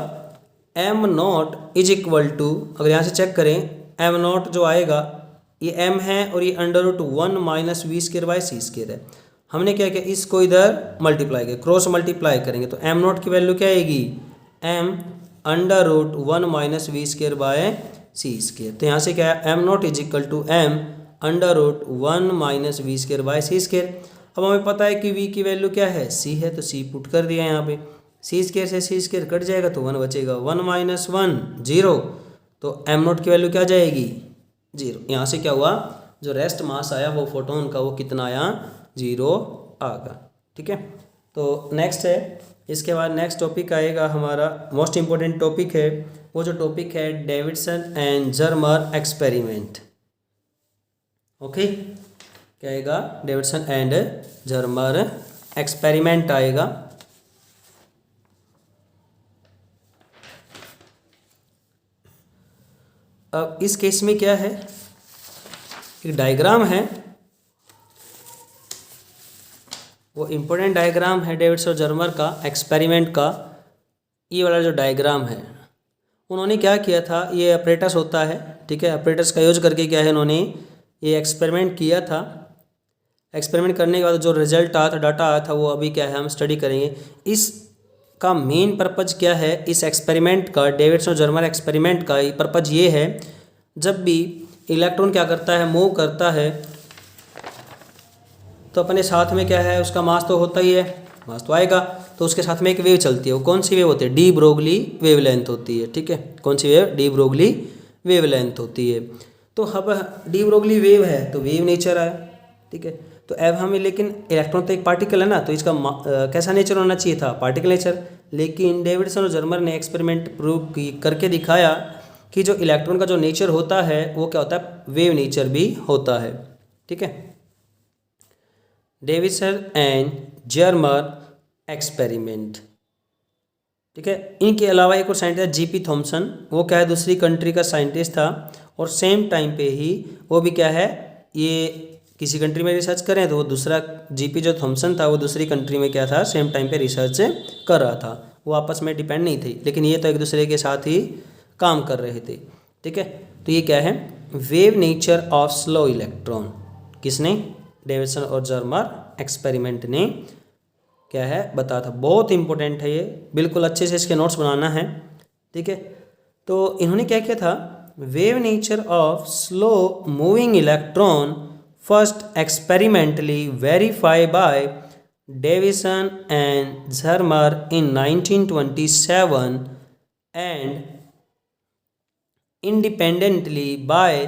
M naught is equal to, अगर यहाँ से चेक करें एम नॉट जो आएगा ये एम है और ये under root 1 minus V square by C square है। हमने क्या किया, इसको इधर मल्टीप्लाई किया, क्रॉस मल्टीप्लाई करेंगे तो एम नॉट की वैल्यू क्या आएगी, M under root 1 minus V square by C square. तो यहाँ से क्या है, M naught is equal to M under root 1 minus V square by C square. अब हमें पता है कि v की वैल्यू क्या है, c है, तो c पुट कर दिया यहाँ पे। सी स्क्वेयर से सी स्क्वेयर कट जाएगा तो 1 बचेगा, 1 माइनस 1 0, तो एम नॉट की वैल्यू क्या जाएगी, 0। यहाँ से क्या हुआ, जो रेस्ट मास आया वो फोटोन का वो कितना आया, 0 आ गया। ठीक है, तो नेक्स्ट है, इसके बाद नेक्स्ट टॉपिक आएगा हमारा मोस्ट इम्पोर्टेंट टॉपिक है, वो जो टॉपिक है Davidson and Germer experiment. Okay, क्या आएगा, डेविडसन एंड जर्मर एक्सपेरिमेंट आएगा। अब इस केस में क्या है, एक डायग्राम है, वो इम्पोर्टेंट डायग्राम है डेविडसन और जर्मर का एक्सपेरिमेंट का। ये वाला जो डायग्राम है, उन्होंने क्या किया था, ये ऑपरेटर्स होता है, ठीक है, ऑपरेटर्स का यूज करके क्या है, उन्होंने ये एक्सपेरिमेंट किया था। एक्सपेरिमेंट करने के बाद जो रिजल्ट आया था, डाटा आया था, वो अभी क्या है हम स्टडी करेंगे। इसका मेन पर्पज क्या है, इस एक्सपेरिमेंट का, डेविडसन और जर्मर एक्सपेरिमेंट का पर्पज ये है, जब भी इलेक्ट्रॉन क्या करता है, मूव करता है, तो अपने साथ में क्या है, उसका मास तो होता ही है, मास तो आएगा, तो उसके साथ में एक वेव चलती है। वो कौन सी वेव होती है, डी ब्रोगली वेवलेंथ होती है। ठीक है, कौन सी वेव, डी ब्रोगली वेवलेंथ होती है। तो अब डी ब्रोगली वेव है तो वेव नेचर आया। ठीक है, तो अब हमें, लेकिन इलेक्ट्रॉन तो एक पार्टिकल है ना, तो इसका कैसा नेचर होना चाहिए था, पार्टिकल नेचर। लेकिन डेविडसन और जर्मर ने एक्सपेरिमेंट प्रूव करके दिखाया कि जो इलेक्ट्रॉन का जो नेचर होता है वो क्या होता है, वेव नेचर भी होता है। ठीक है, डेविडसन एंड जर्मर एक्सपेरिमेंट। ठीक है। इनके अलावा एक और साइंटिस्ट जीपी थॉमसन, वो क्या है दूसरी कंट्री का साइंटिस्ट था, और सेम टाइम पे ही वो भी क्या है, ये किसी कंट्री में रिसर्च करें तो वो दूसरा जीपी जो थॉमसन था वो दूसरी कंट्री में क्या था, सेम टाइम पे रिसर्च कर रहा था। वो आपस में डिपेंड नहीं थे, लेकिन ये तो एक दूसरे के साथ ही काम कर रहे थे। ठीक है, तो ये क्या है, wave nature of slow electron, किसने, डेविडसन और जर्मर एक्सपेरिमेंट ने क्या है बताया था। बहुत इंपॉर्टेंट है ये, बिल्कुल अच्छे से इसके नोट्स बनाना है। ठीक है, तो इन्होंने क्या किया था, wave nature of slow moving electron first experimentally verify by Davisson and Germer in 1927 and independently by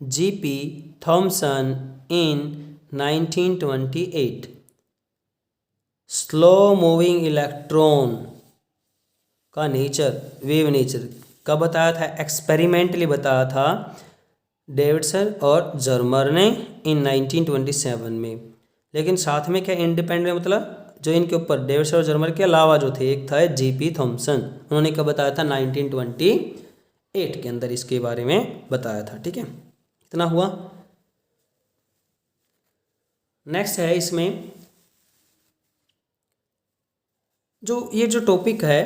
GP Thomson in 1928। Slow moving electron का नेचर, वेव नेचर कब बताया था, एक्सपेरिमेंटली बताया था डेविडसन और जर्मर ने इन 1927 में। लेकिन साथ में क्या इंडिपेंडेंट, मतलब जो इनके ऊपर डेविडसन और जर्मर के अलावा जो थे, एक था जीपी थॉमसन, उन्होंने कब बताया था, 1928 के अंदर इसके बारे में बताया था। ठीक है, इतना हुआ। नेक्स्ट है इसमें जो ये जो टॉपिक है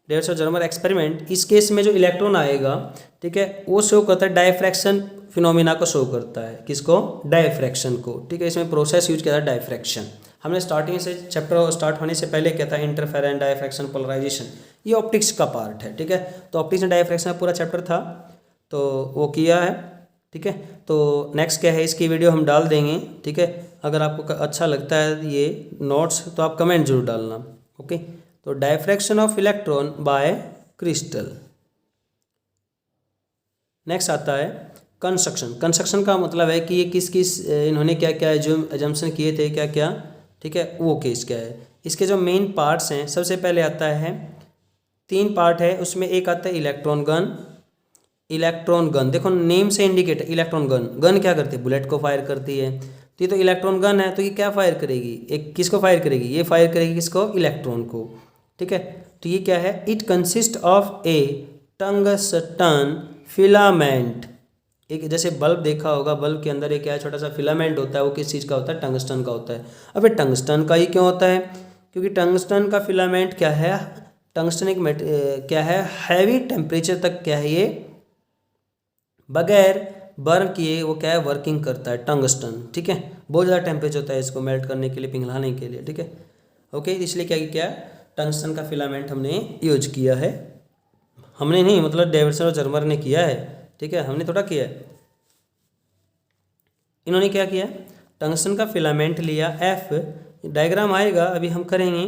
डेविडसन जर्मर एक्सपेरिमेंट, इस केस में जो इलेक्ट्रॉन आएगा, ठीक है, वो शो करता है डायफ्रैक्शन फिनोमिना को शो करता है, किसको, डायफ्रैक्शन को। ठीक है, इसमें प्रोसेस यूज किया था डायफ्रैक्शन। हमने स्टार्टिंग से चैप्टर स्टार्ट होने से पहले क्या था, इंटरफेरेंस, डायफ्रैक्शन, पोलराइजेशन, ये ऑप्टिक्स का पार्ट है। ठीक है, तो ऑप्टिक्स एंड डायफ्रैक्शन का पूरा चैप्टर था, तो वो किया है। ठीक है, तो नेक्स्ट क्या है, इसकी वीडियो हम डाल देंगे। ठीक है, अगर आपको अच्छा लगता है ये नोट्स तो आप कमेंट जरूर डालना। ओके, तो diffraction of electron by crystal. Next आता है कंस्ट्रक्शन। कंस्ट्रक्शन का मतलब है कि ये किस किस इन्होंने क्या क्या जो एजम्पशन किए थे, क्या क्या, ठीक है, वो केस क्या है। इसके जो मेन पार्ट्स हैं, सबसे पहले आता है, 3 पार्ट है उसमें, एक आता है इलेक्ट्रॉन गन। इलेक्ट्रॉन गन देखो नेम से इंडिकेट, इलेक्ट्रॉन गन, गन क्या करती है, बुलेट को फायर करती है, तो ये तो इलेक्ट्रॉन गन है, तो ये क्या फायर करेगी, एक किसको फायर करेगी, ये फायर करेगी किसको, इलेक्ट्रॉन को। ठीक है, तो ये क्या है, it consist of A tungsten filament. एक जैसे बल्ब देखा होगा, बल्ब के अंदर एक क्या छोटा सा फिलामेंट होता है, वो किस चीज़ का होता है, टंगस्टन का होता है। अब ये टंगस्टन का ही क्यों होता है, क्योंकि टंगस्टन का फिलामेंट क्या है, टंगस्टन एक क्या है, हैवी टेम्परेचर तक क्या है, ये बगैर बर्न किए वो क्या है, वर्किंग करता है टंगस्टन। ठीक है, बहुत ज़्यादा टेम्परेचर होता है इसको मेल्ट करने के लिए, पिघलाने के लिए। ठीक है, ओके, इसलिए क्या किया, टंगस्टन का फिलामेंट हमने यूज किया है। हमने नहीं, मतलब डेविडसन और जर्मर ने किया है। ठीक है, हमने थोड़ा किया है, इन्होंने क्या किया, टंगस्टन का फिलामेंट लिया, एफ डायग्राम आएगा अभी हम करेंगे,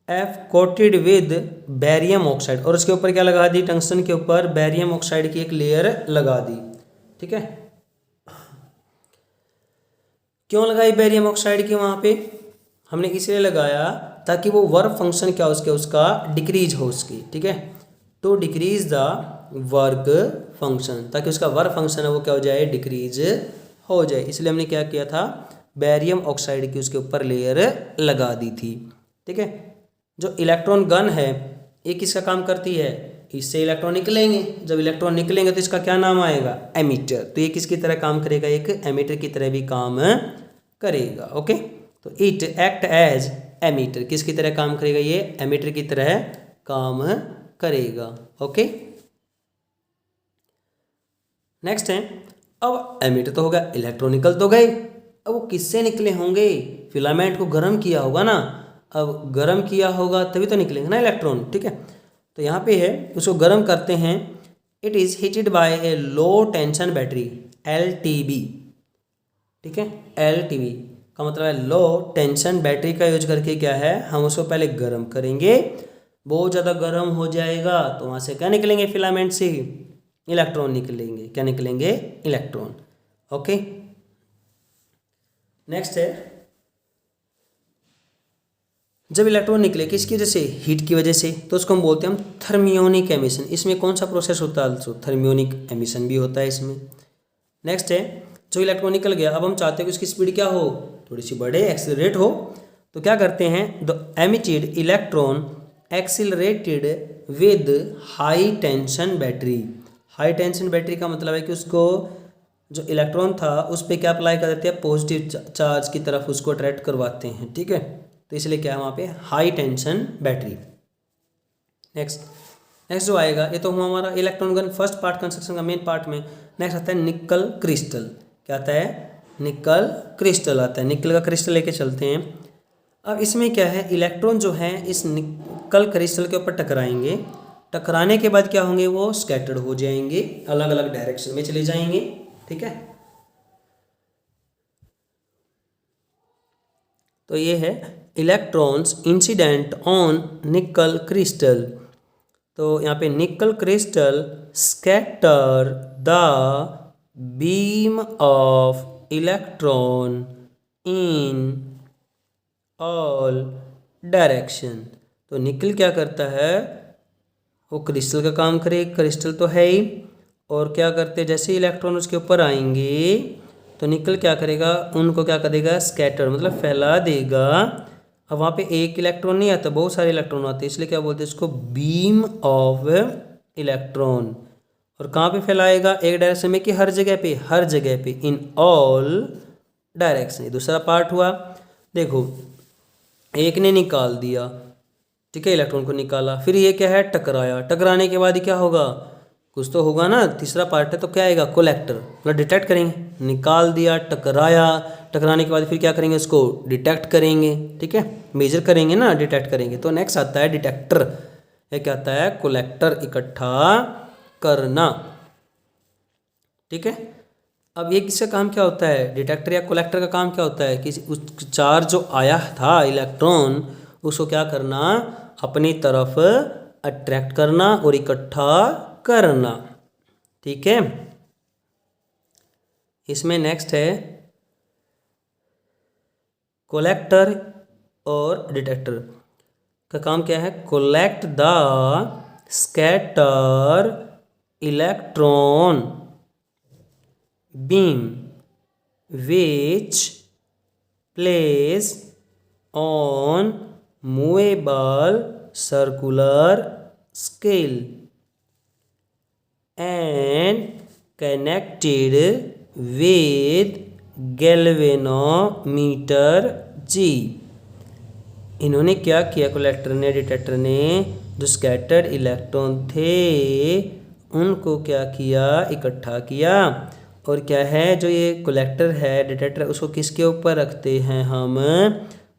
F coated with barium oxide, और उसके ऊपर क्या लगा दी, टंगस्टन के ऊपर बैरियम ऑक्साइड की एक लेयर लगा दी। ठीक है, क्यों लगाई बैरियम ऑक्साइड की वहाँ पे, हमने इसलिए लगाया ताकि वो वर्क फंक्शन क्या उसका डिक्रीज हो उसकी। ठीक है, to decrease the work function, ताकि उसका वर्क फंक्शन है वो क्या हो जाए, डिक्रीज हो जाए, इसलिए हमने क्या किया था, बैरियम ऑक्साइड की उसके ऊपर लेयर लगा दी थी। ठीक है, जो इलेक्ट्रॉन गन है ये किसका काम करती है, इससे इलेक्ट्रॉन निकलेंगे, जब इलेक्ट्रॉन निकलेंगे तो इसका क्या नाम आएगा, एमिटर। तो ये किसकी तरह काम करेगा, एक एमिटर की तरह भी काम करेगा। ओके, तो इट एक्ट एज एमिटर, किसकी तरह काम करेगा, ये एमिटर की तरह काम करेगा। ओके, नेक्स्ट है, अब एमिटर तो होगा, इलेक्ट्रॉन निकल तो गए, अब वो किससे निकले होंगे, फिलामेंट को गर्म किया होगा ना, अब गर्म किया होगा तभी तो निकलेंगे ना इलेक्ट्रॉन। ठीक है, तो यहाँ पे है उसको गर्म करते हैं, it is heated bye A low tension battery, LTB। ठीक है, LTB का मतलब है लो टेंशन बैटरी का यूज करके क्या है, हम उसको पहले गर्म करेंगे, बहुत ज़्यादा गर्म हो जाएगा तो वहाँ से क्या निकलेंगे, फिलामेंट से इलेक्ट्रॉन निकलेंगे, क्या निकलेंगे, इलेक्ट्रॉन। ओके, नेक्स्ट है, जब इलेक्ट्रॉन निकले किसकी वजह से, हीट की वजह से, तो उसको हम बोलते हैं हम थर्मियोनिक एमिशन। इसमें कौन सा प्रोसेस होता है, तो थर्मियोनिक एमिशन भी होता है इसमें। नेक्स्ट है, जो इलेक्ट्रॉन निकल गया, अब हम चाहते हैं कि उसकी स्पीड क्या हो, थोड़ी सी बढ़े, एक्सेलरेट हो, तो क्या करते हैं, the emitted electron accelerated with high tension battery. High tension battery का मतलब है कि उसको जो इलेक्ट्रॉन था उस पर क्या अप्लाई कर देते हैं, पॉजिटिव चार्ज की तरफ उसको अट्रैक्ट करवाते हैं, ठीक है। तो इसलिए क्या है वहाँ पे हाई टेंशन बैटरी। नेक्स्ट जो आएगा, ये तो हुआ हमारा electron gun first part construction का मेन पार्ट में। नेक्स्ट आता है निकल क्रिस्टल। क्या आता है, निकल क्रिस्टल आता है। निकल का क्रिस्टल लेके चलते हैं। अब इसमें क्या है, इलेक्ट्रॉन जो है इस निकल क्रिस्टल के ऊपर टकराएंगे। टकराने के बाद क्या होंगे, वो स्कैटर्ड हो जाएंगे, अलग अलग डायरेक्शन में चले जाएंगे, ठीक है। तो ये है electrons incident on nickel crystal. तो यहाँ पे nickel crystal scatter the beam of electron in all direction. तो निकल क्या करता है, वो क्रिस्टल का काम करे, क्रिस्टल तो है ही, और क्या करते हैं, जैसे इलेक्ट्रॉन उसके ऊपर आएंगे तो निकल क्या करेगा, उनको क्या करेगा, स्कैटर मतलब फैला देगा। अब वहाँ पे एक इलेक्ट्रॉन नहीं आता, बहुत सारे इलेक्ट्रॉन आते हैं, इसलिए क्या बोलते हैं इसको, बीम ऑफ इलेक्ट्रॉन। और कहाँ पे फैलाएगा, एक डायरेक्शन में कि हर जगह पे, हर जगह पे, इन ऑल डायरेक्शन। ये दूसरा पार्ट हुआ। देखो एक ने निकाल दिया, ठीक है, इलेक्ट्रॉन को निकाला, फिर ये क्या है, टकराया। टकराने के बाद क्या होगा, कुछ तो होगा ना, तीसरा पार्ट है, तो क्या आएगा, कोलेक्टर, मतलब डिटेक्ट करेंगे। निकाल दिया, टकराया, टकराने के बाद फिर क्या करेंगे, उसको डिटेक्ट करेंगे, ठीक है, मेजर करेंगे ना, डिटेक्ट करेंगे। तो नेक्स्ट आता है डिटेक्टर। ये क्या आता है, कोलेक्टर, इकट्ठा करना, ठीक है। अब ये किसका काम क्या होता है, डिटेक्टर या कोलेक्टर का काम क्या होता है कि उस चार्ज जो आया था इलेक्ट्रॉन, उसको क्या करना, अपनी तरफ अट्रैक्ट करना और इकट्ठा करना, ठीक है। इसमें नेक्स्ट है कोलेक्टर और डिटेक्टर का काम क्या है, collect the scatter electron beam which plays on movable circular scale and connected with galvanometer G। इन्होंने क्या किया, कलेक्टर ने, डिटेक्टर ने, जो स्कैटर्ड इलेक्ट्रॉन थे उनको क्या किया, इकट्ठा किया। और क्या है, जो ये कलेक्टर है, डिटेक्टर, उसको किसके ऊपर रखते हैं हम,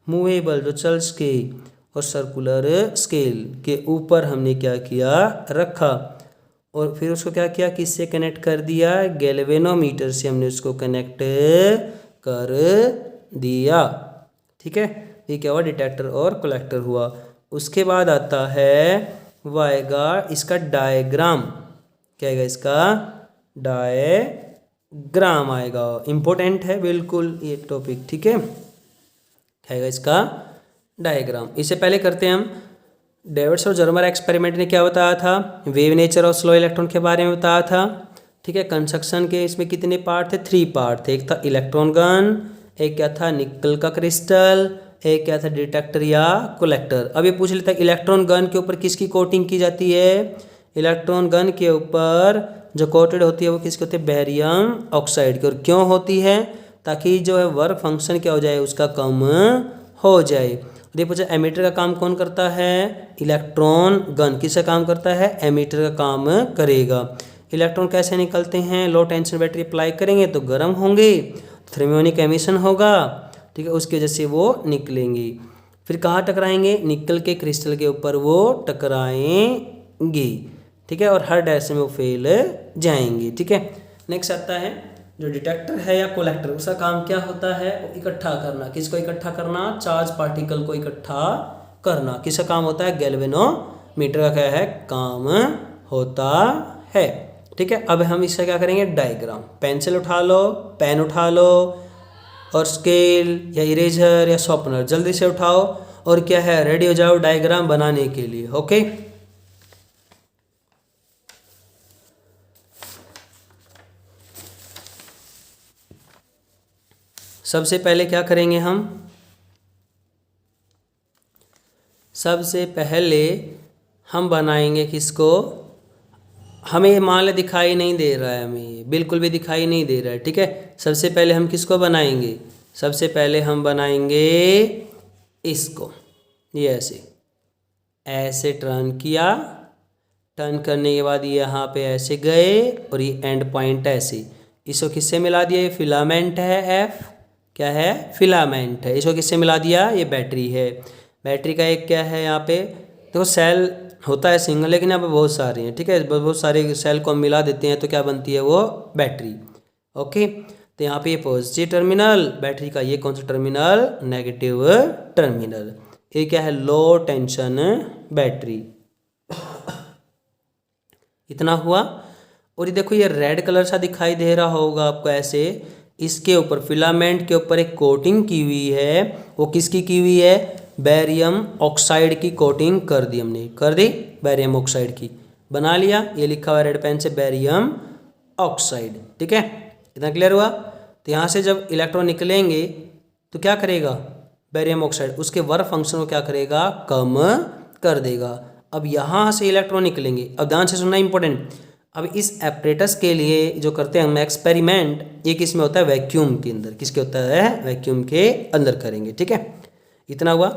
मूवेबल जो चल सके, और सर्कुलर स्केल के ऊपर हमने क्या किया, रखा। और फिर उसको क्या किया, किससे कनेक्ट कर दिया, गैल्वेनोमीटर से हमने उसको कनेक्ट कर दिया, ठीक है। ये क्या हुआ, डिटेक्टर और कलेक्टर हुआ। उसके बाद आता है वो आएगा इसका डायग्राम। क्या आएगा, इसका डायग्राम आएगा। इम्पोर्टेंट है बिल्कुल ये टॉपिक, ठीक है। क्या आएगा, इसका डायग्राम। इससे पहले करते हैं हम, डेविड्स और जर्मर एक्सपेरिमेंट ने क्या बताया था, वेव नेचर और स्लो इलेक्ट्रॉन के बारे में बताया था, ठीक है। कंस्ट्रक्शन के इसमें कितने पार्ट थे, 3 पार्ट थे। एक था इलेक्ट्रॉन गन, एक क्या था, निकल का क्रिस्टल, एक क्या था, डिटेक्टर या कलेक्टर। अब ये पूछ लेता है इलेक्ट्रॉन गन के ऊपर किसकी कोटिंग की जाती है, इलेक्ट्रॉन गन के ऊपर जो कोटेड होती है वो किसकी होती है, बेरियम ऑक्साइड की। और क्यों होती है, ताकि जो है वर्क फंक्शन क्या हो जाए, उसका कम हो जाए। ये पूछा एमीटर का काम कौन करता है, इलेक्ट्रॉन गन किसका काम करता है, एमीटर का काम करेगा। इलेक्ट्रॉन कैसे निकलते हैं, लो टेंशन बैटरी अप्लाई करेंगे तो गर्म होंगे, थर्मियोनिक एमिशन होगा, ठीक है, उसकी वजह से वो निकलेंगी। फिर कहाँ टकराएंगे, निकल के क्रिस्टल के ऊपर वो टकराएंगे, ठीक है, और हर डायरेक्शन में वो फैल जाएंगे, ठीक है। नेक्स्ट आता है जो डिटेक्टर है या कोलेक्टर, उसका काम क्या होता है, इकट्ठा करना। किसको इकट्ठा करना, चार्ज पार्टिकल को इकट्ठा करना। किसका काम होता है, गैल्वेनोमीटर का क्या है, काम होता है, ठीक है। अब हम इसका क्या करेंगे, डायग्राम। पेंसिल उठा लो, पेन उठा लो, और स्केल या इरेजर या शॉर्पनर जल्दी से उठाओ, और क्या है, रेडी हो जाओ डायग्राम बनाने के लिए, ओके। सबसे पहले क्या करेंगे हम, सबसे पहले हम बनाएंगे किसको, हमें मान लो दिखाई नहीं दे रहा है, हमें ये बिल्कुल भी दिखाई नहीं दे रहा है, ठीक है। सबसे पहले हम किसको बनाएंगे, सबसे पहले हम बनाएंगे इसको। ये ऐसे ऐसे टर्न किया, टर्न करने के बाद ये यहाँ पे ऐसे गए और ये एंड पॉइंट ऐसे, इसको किससे मिला दिया, ये फिलामेंट है, एफ क्या है, फिलामेंट है। इसको किससे मिला दिया, ये बैटरी है। बैटरी का एक क्या है यहाँ पे, देखो सेल होता है सिंगल, लेकिन यहाँ पे बहुत सारे हैं, ठीक है। बहुत सारे सेल को हम मिला देते हैं तो क्या बनती है, वो बैटरी। ओके, तो यहाँ पे ये पॉजिटिव टर्मिनल बैटरी का, ये कौन सा टर्मिनल, नेगेटिव टर्मिनल। ये क्या है, लो टेंशन बैटरी। इतना हुआ। और ये देखो ये रेड कलर सा दिखाई दे रहा होगा आपको ऐसे, इसके ऊपर फिलामेंट के ऊपर एक कोटिंग की हुई है। वो किसकी की हुई है, बेरियम ऑक्साइड की कोटिंग कर दी हमने, कर दी बेरियम ऑक्साइड की, बना लिया। ये लिखा हुआ है रेड पेन से बेरियम ऑक्साइड, ठीक है। इतना क्लियर हुआ। तो यहाँ से जब इलेक्ट्रॉन निकलेंगे तो क्या करेगा, बेरियम ऑक्साइड उसके वर्क फंक्शन को क्या करेगा, कम कर देगा। अब यहाँ से इलेक्ट्रॉन निकलेंगे, अब ध्यान से सुनना इंपॉर्टेंट। अब इस एपरेटस के लिए जो करते हैं हम एक्सपेरिमेंट, ये किस में होता है, वैक्यूम के अंदर। किसके होता है, वैक्यूम के अंदर करेंगे, ठीक है। इतना हुआ।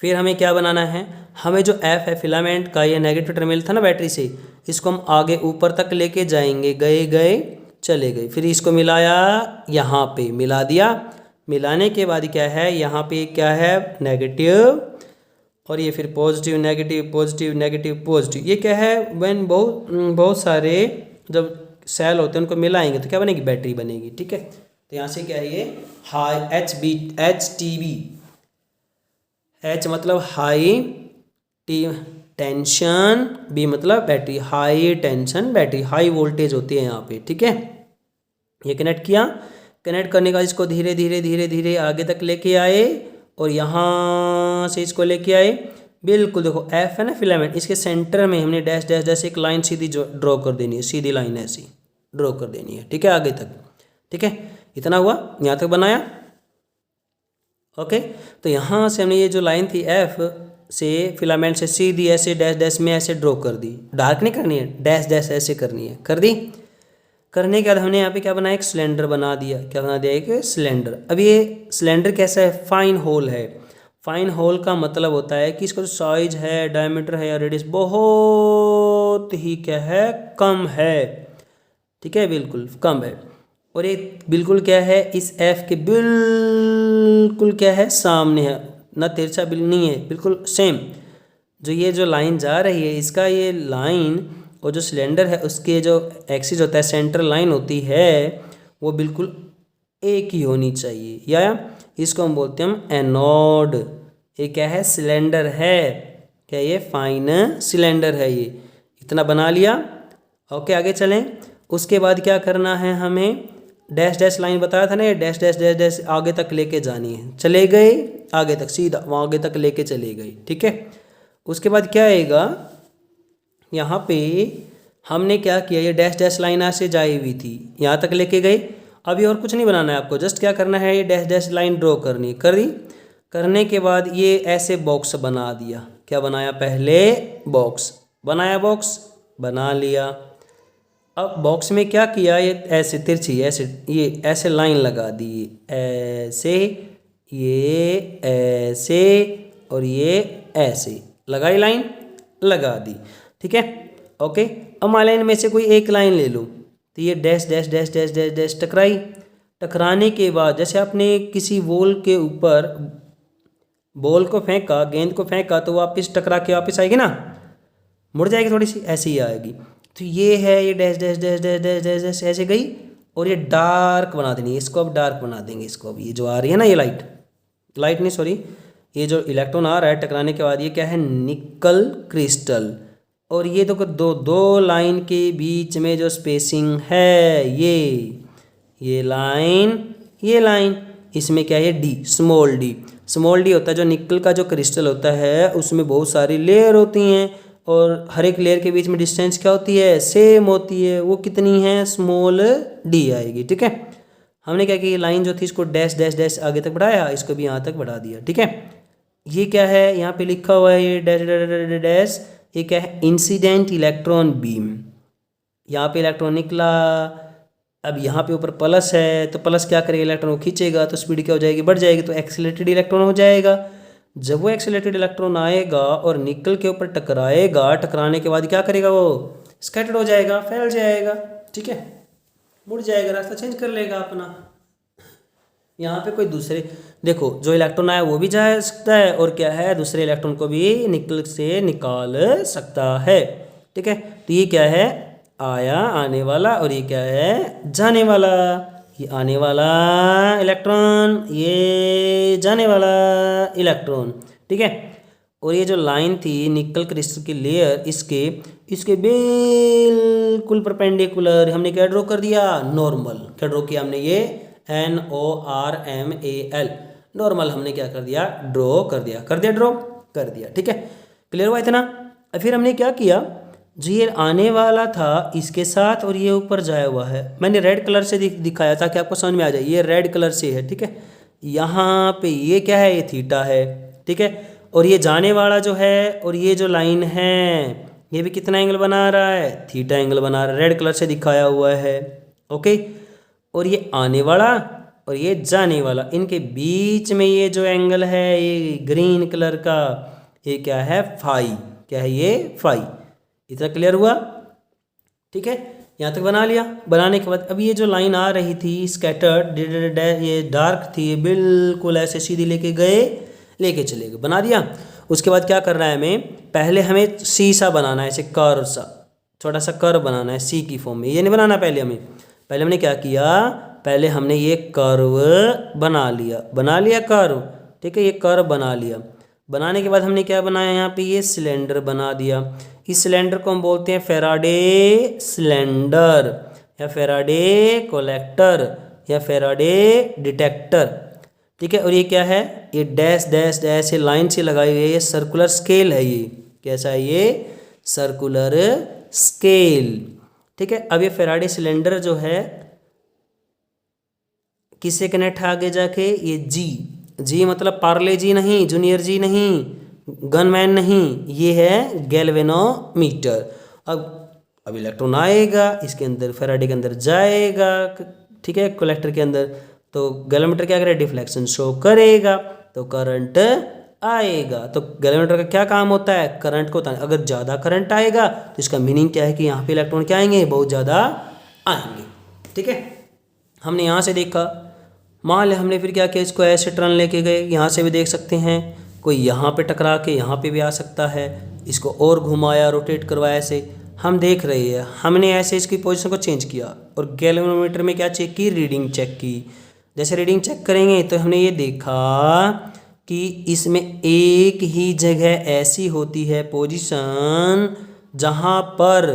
फिर हमें क्या बनाना है, हमें जो एफ है फिलामेंट का, ये नेगेटिव टर्मिनल था ना बैटरी से, इसको हम आगे ऊपर तक लेके जाएंगे, गए गए चले गए। फिर इसको मिलाया, यहाँ पे मिला दिया। मिलाने के बाद क्या है, यहाँ पे क्या है, नेगेटिव, और ये फिर positive negative positive negative positive. ये क्या है, व्हेन बहुत सारे जब सेल होते हैं उनको मिलाएंगे तो क्या बनेगी, बैटरी बनेगी, ठीक है। तो यहाँ से क्या है, ये हाई HTB, H मतलब हाई, T टेंशन, B मतलब battery, high tension battery, high voltage होती है यहाँ पे, ठीक है। ये कनेक्ट किया, कनेक्ट करने के बाद इसको धीरे धीरे धीरे धीरे आगे तक लेके आए और यहाँ से इसको लेके आए। बिल्कुल देखो एफ है ना फिलामेंट, इसके सेंटर में हमने डैश डैश डैश एक लाइन सीधी ड्रॉ कर देनी है, सीधी लाइन ऐसी ड्रॉ कर देनी है, ठीक है, आगे तक, ठीक है। इतना हुआ, यहाँ तक बनाया। ओके, तो यहाँ से हमने ये जो लाइन थी एफ से फिलामेंट से सीधी ऐसे डैश डैश में ऐसे ड्रॉ कर दी। डार्क नहीं करनी है, डैश डैश ऐसे करनी है, कर दी। करने के बाद हमने यहाँ पे क्या बनाया, एक सिलेंडर बना दिया। क्या बना दिया, एक सिलेंडर। अब ये सिलेंडर कैसा है, फाइन होल है। फाइन होल का मतलब होता है कि इसका जो साइज है, डायमीटर है या रेडियस बहुत ही क्या है, कम है, ठीक है, बिल्कुल कम है। और ये बिल्कुल क्या है, इस एफ के बिल्कुल क्या है, सामने है ना, तिरछा बिल्कुल नहीं है, बिल्कुल सेम। जो ये जो लाइन जा रही है, इसका ये लाइन और जो सिलेंडर है उसके जो एक्सिस होता है, सेंट्रल लाइन होती है, वो बिल्कुल एक ही होनी चाहिए। या इसको हम बोलते हैं हम एनोड। ये क्या है, सिलेंडर है, क्या ये फाइन सिलेंडर है। ये इतना बना लिया। ओके, आगे चलें। उसके बाद क्या करना है, हमें डैश डैश लाइन बताया था ना, ये डैश डैश डैश डैश आगे तक लेके जानी है। चले गए आगे तक, सीधा वहाँ आगे तक लेके चले गए, ठीक है। उसके बाद क्या आएगा, यहाँ पे हमने क्या किया, ये डैश डैश लाइन से जाई हुई थी, यहाँ तक लेके गए। अभी और कुछ नहीं बनाना है आपको, जस्ट क्या करना है, ये डैश डैश लाइन ड्रॉ करनी, कर दी। करने के बाद ये ऐसे बॉक्स बना दिया। क्या बनाया, पहले बॉक्स बनाया, बॉक्स बना लिया। अब बॉक्स में क्या किया, ये ऐसे तिरछी ऐसे, ये ऐसे लाइन लगा दी, ऐसे, ये ऐसे और ये ऐसे लगाई, लाइन लगा दी, ठीक है। ओके, अब मान लाइन में से कोई एक लाइन ले लो, तो ये dash dash dash dash dash dash टकराई। टकराने के बाद जैसे आपने किसी बॉल के ऊपर बॉल को फेंका, गेंद को फेंका, तो वापस टकरा के वापस आएगी ना, मुड़ जाएगी थोड़ी सी, ऐसे ही आएगी। तो ये है, ये dash dash dash dash dash dash dash ऐसे गई और ये डार्क बना देनी है, इसको अब डार्क बना देंगे। इसको अब ये जो आ रही है ना, ये लाइट नहीं सॉरी, ये जो इलेक्ट्रॉन आ रहा है टकराने के बाद, ये क्या है, निकल क्रिस्टल। और ये तो दो लाइन के बीच में जो स्पेसिंग है, ये लाइन, इसमें क्या है, डी, स्मॉल डी होता है। जो निकल का जो क्रिस्टल होता है उसमें बहुत सारी लेयर होती हैं और हर एक लेयर के बीच में डिस्टेंस क्या होती है, सेम होती है। वो कितनी है, स्मॉल डी आएगी, ठीक है। हमने क्या किया, लाइन जो थी इसको डैश डैश डैश आगे तक बढ़ाया, इसको भी यहाँ तक बढ़ा दिया, ठीक है। ये क्या है, यहाँ पे लिखा हुआ है ये डैश डैश डैश डैश, ये क्या है, इंसिडेंट इलेक्ट्रॉन बीम। यहाँ पे इलेक्ट्रॉन निकला, अब यहाँ पे ऊपर प्लस है तो प्लस क्या करेगा, इलेक्ट्रॉन को खींचेगा तो स्पीड क्या हो जाएगी, बढ़ जाएगी, तो एक्सीलरेटेड इलेक्ट्रॉन हो जाएगा। जब वो एक्सीलरेटेड इलेक्ट्रॉन आएगा और निकल के ऊपर टकराएगा, टकराने के बाद क्या करेगा, वो स्कैटर्ड हो जाएगा, फैल जाएगा, ठीक है, मुड़ जाएगा, रास्ता चेंज कर लेगा अपना। यहाँ पे कोई दूसरे, देखो जो इलेक्ट्रॉन आया वो भी जा सकता है और क्या है, दूसरे इलेक्ट्रॉन को भी निकाल सकता है, ठीक है। तो ये क्या है, आया आने वाला, और ये क्या है, जाने वाला। ये आने वाला इलेक्ट्रॉन, ये जाने वाला इलेक्ट्रॉन, ठीक है। और ये जो लाइन थी निकल क्रिस्टल की लेयर, इसके बिल्कुल परपेंडिकुलर हमने क्या ड्रॉ कर दिया, नॉर्मल। क्या ड्रॉ किया हमने, ये NORMAL, नॉर्मल हमने क्या कर दिया, ड्रॉ कर दिया, ड्रॉ कर दिया, ठीक है। क्लियर हुआ इतना। फिर हमने क्या किया, जो ये आने वाला था इसके साथ और ये ऊपर जाया हुआ है, मैंने रेड कलर से दिखाया ताकि आपको समझ में आ जाए, ये रेड कलर से है, ठीक है। यहाँ पे ये क्या है, ये थीटा है, ठीक है। और ये जाने वाला जो है और ये जो लाइन है ये भी कितना एंगल बना रहा है, थीटा एंगल बना रहा है, रेड कलर से दिखाया हुआ है, ओके। और ये आने वाला और ये जाने वाला, इनके बीच में ये जो एंगल है ये ग्रीन कलर का, ये क्या है, फाई, क्या है ये, फाई। इतना क्लियर हुआ, ठीक है। यहाँ तक बना लिया। बनाने के बाद अब ये जो लाइन आ रही थी स्कैटर्ड, ये डार्क थी, ये बिल्कुल ऐसे सीधी लेके चले गए, बना दिया। उसके बाद क्या करना है हमें, पहले हमें सी सा बनाना है, ऐसे कर्व सा, छोटा सा कर्व बनाना है सी की फॉर्म में। ये नहीं बनाना पहले हमने क्या किया, पहले हमने ये कर्व बना लिया कर्व, ठीक है। ये कर्व बना लिया, बनाने के बाद हमने क्या बनाया, यहाँ पे ये सिलेंडर बना दिया। इस सिलेंडर को हम बोलते हैं फेराडे सिलेंडर या फेराडे कलेक्टर या फेराडे डिटेक्टर, ठीक है। और ये क्या है, ये डैश डैश डैश, ये लाइन से लगाई हुई है, ये सर्कुलर स्केल है, ये कैसा है, ये सर्कुलर स्केल, ठीक है। अब ये फेराडे सिलेंडर जो है किससे कनेक्ट आगे जाके, ये जी मतलब पार्ले जी नहीं, जूनियर जी नहीं, गनमैन नहीं, ये है गैल्वेनोमीटर। अब इलेक्ट्रॉन आएगा इसके अंदर, फेराडे के अंदर जाएगा, ठीक है, कलेक्टर के अंदर, तो गैल्वेनोमीटर क्या करेगा, डिफ्लेक्शन शो करेगा तो करंट आएगा। तो गैल्वेनोमीटर का क्या काम होता है, करंट को होता है। अगर ज़्यादा करंट आएगा तो इसका मीनिंग क्या है कि यहाँ पे इलेक्ट्रॉन क्या आएंगे, बहुत ज़्यादा आएंगे, ठीक है। हमने यहाँ से देखा, मान ले हमने फिर क्या किया, इसको ऐसे टर्न लेके गए, यहाँ से भी देख सकते हैं, कोई यहाँ पे टकरा के यहाँ पे भी आ सकता है, इसको और घुमाया, रोटेट करवाया, ऐसे हम देख रहे हैं। हमने ऐसे इसकी पोजीशन को चेंज किया और गैल्वेनोमीटर में क्या चेक की, रीडिंग चेक की। जैसे रीडिंग चेक करेंगे तो हमने ये देखा कि इसमें एक ही जगह ऐसी होती है पोजीशन जहाँ पर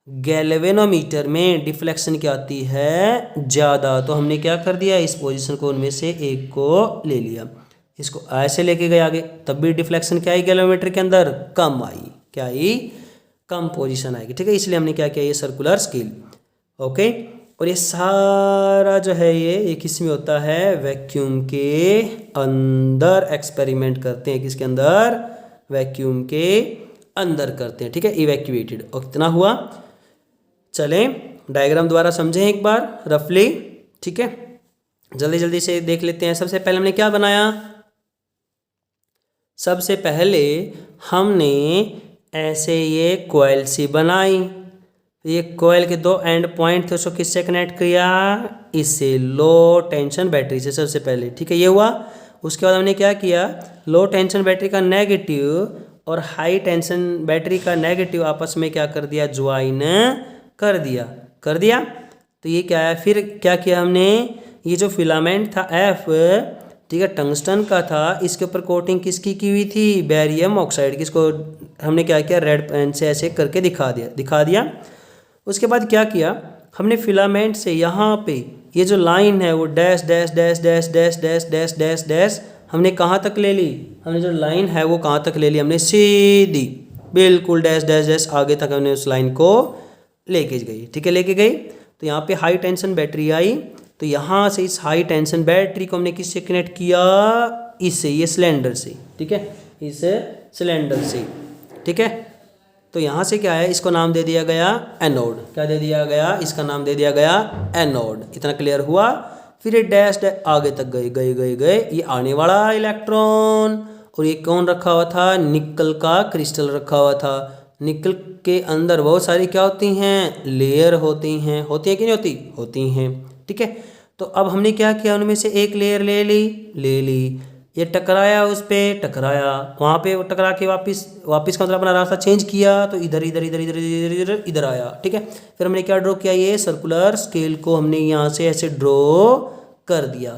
गैल्वेनोमीटर में डिफ्लेक्शन क्या आती है, ज़्यादा। तो हमने क्या कर दिया, इस पोजीशन को उनमें से एक को ले लिया, इसको ऐसे लेके गए आगे, तब भी डिफ्लेक्शन क्या आई गैल्वेनोमीटर के अंदर, कम आई, क्या आई, कम पोजीशन आएगी, ठीक है। इसलिए हमने क्या किया, ये सर्कुलर स्केल, ओके। और ये सारा जो है ये किस में होता है, वैक्यूम के अंदर एक्सपेरिमेंट करते हैं, किसके अंदर, वैक्यूम के अंदर करते हैं, ठीक है, इवैक्यूएटेड। और कितना हुआ, चलें डायग्राम द्वारा समझें एक बार रफली, ठीक है, जल्दी जल्दी से देख लेते हैं। सबसे पहले हमने क्या बनाया, सबसे पहले हमने ऐसे ये कॉइल सी बनाई, ये कॉइल के दो एंड पॉइंट थे, उसको किससे कनेक्ट किया, इससे, लो टेंशन बैटरी से सबसे पहले, ठीक है, ये हुआ। उसके बाद हमने क्या किया, लो टेंशन बैटरी का नेगेटिव और हाई टेंशन बैटरी का नेगेटिव आपस में क्या कर दिया, ज्वाइन कर दिया। तो ये क्या है, फिर क्या किया हमने, ये जो फिलामेंट था F, ठीक है, टंगस्टन का था, इसके ऊपर कोटिंग किसकी की हुई थी, बेरियम ऑक्साइड की। इसको हमने क्या किया, रेड पेन से ऐसे करके दिखा दिया। उसके बाद क्या किया हमने, फिलामेंट से यहाँ पे ये जो लाइन है वो dash dash dash dash dash dash dash dash dash हमने कहाँ तक ले ली, हमने जो लाइन है वो कहाँ तक ले ली, हमने सीधी बिल्कुल डैश डैश डैश आगे तक हमने उस लाइन को लेके गई, ठीक है, लेके गई। तो यहाँ पे हाई टेंशन बैटरी आई, तो यहाँ से इस हाई टेंशन बैटरी को हमने किससे कनेक्ट किया, इससे, ये सिलेंडर से, ठीक है, इस सिलेंडर से, ठीक है। तो यहाँ से क्या है, इसको नाम दे दिया गया एनोड। क्या दे दिया गया, इसका नाम दे दिया गया एनोड। इतना क्लियर हुआ। फिर ये डैश आगे तक गए गए गए गए, ये आने वाला इलेक्ट्रॉन, और ये कौन रखा हुआ था, निकल का क्रिस्टल रखा हुआ था। निकल के अंदर बहुत सारी क्या होती हैं, लेयर होती हैं कि नहीं होती, होती हैं, ठीक है। तो अब हमने क्या किया, उनमें से एक लेयर ले ली, ये टकराया, उस पर टकराया, वहाँ पे वो टकरा के वापस का मतलब अपना रास्ता चेंज किया, तो इधर इधर इधर इधर इधर इधर इधर आया, ठीक है। फिर हमने क्या ड्रॉ किया, ये सर्कुलर स्केल को हमने यहाँ से ऐसे ड्रॉ कर दिया,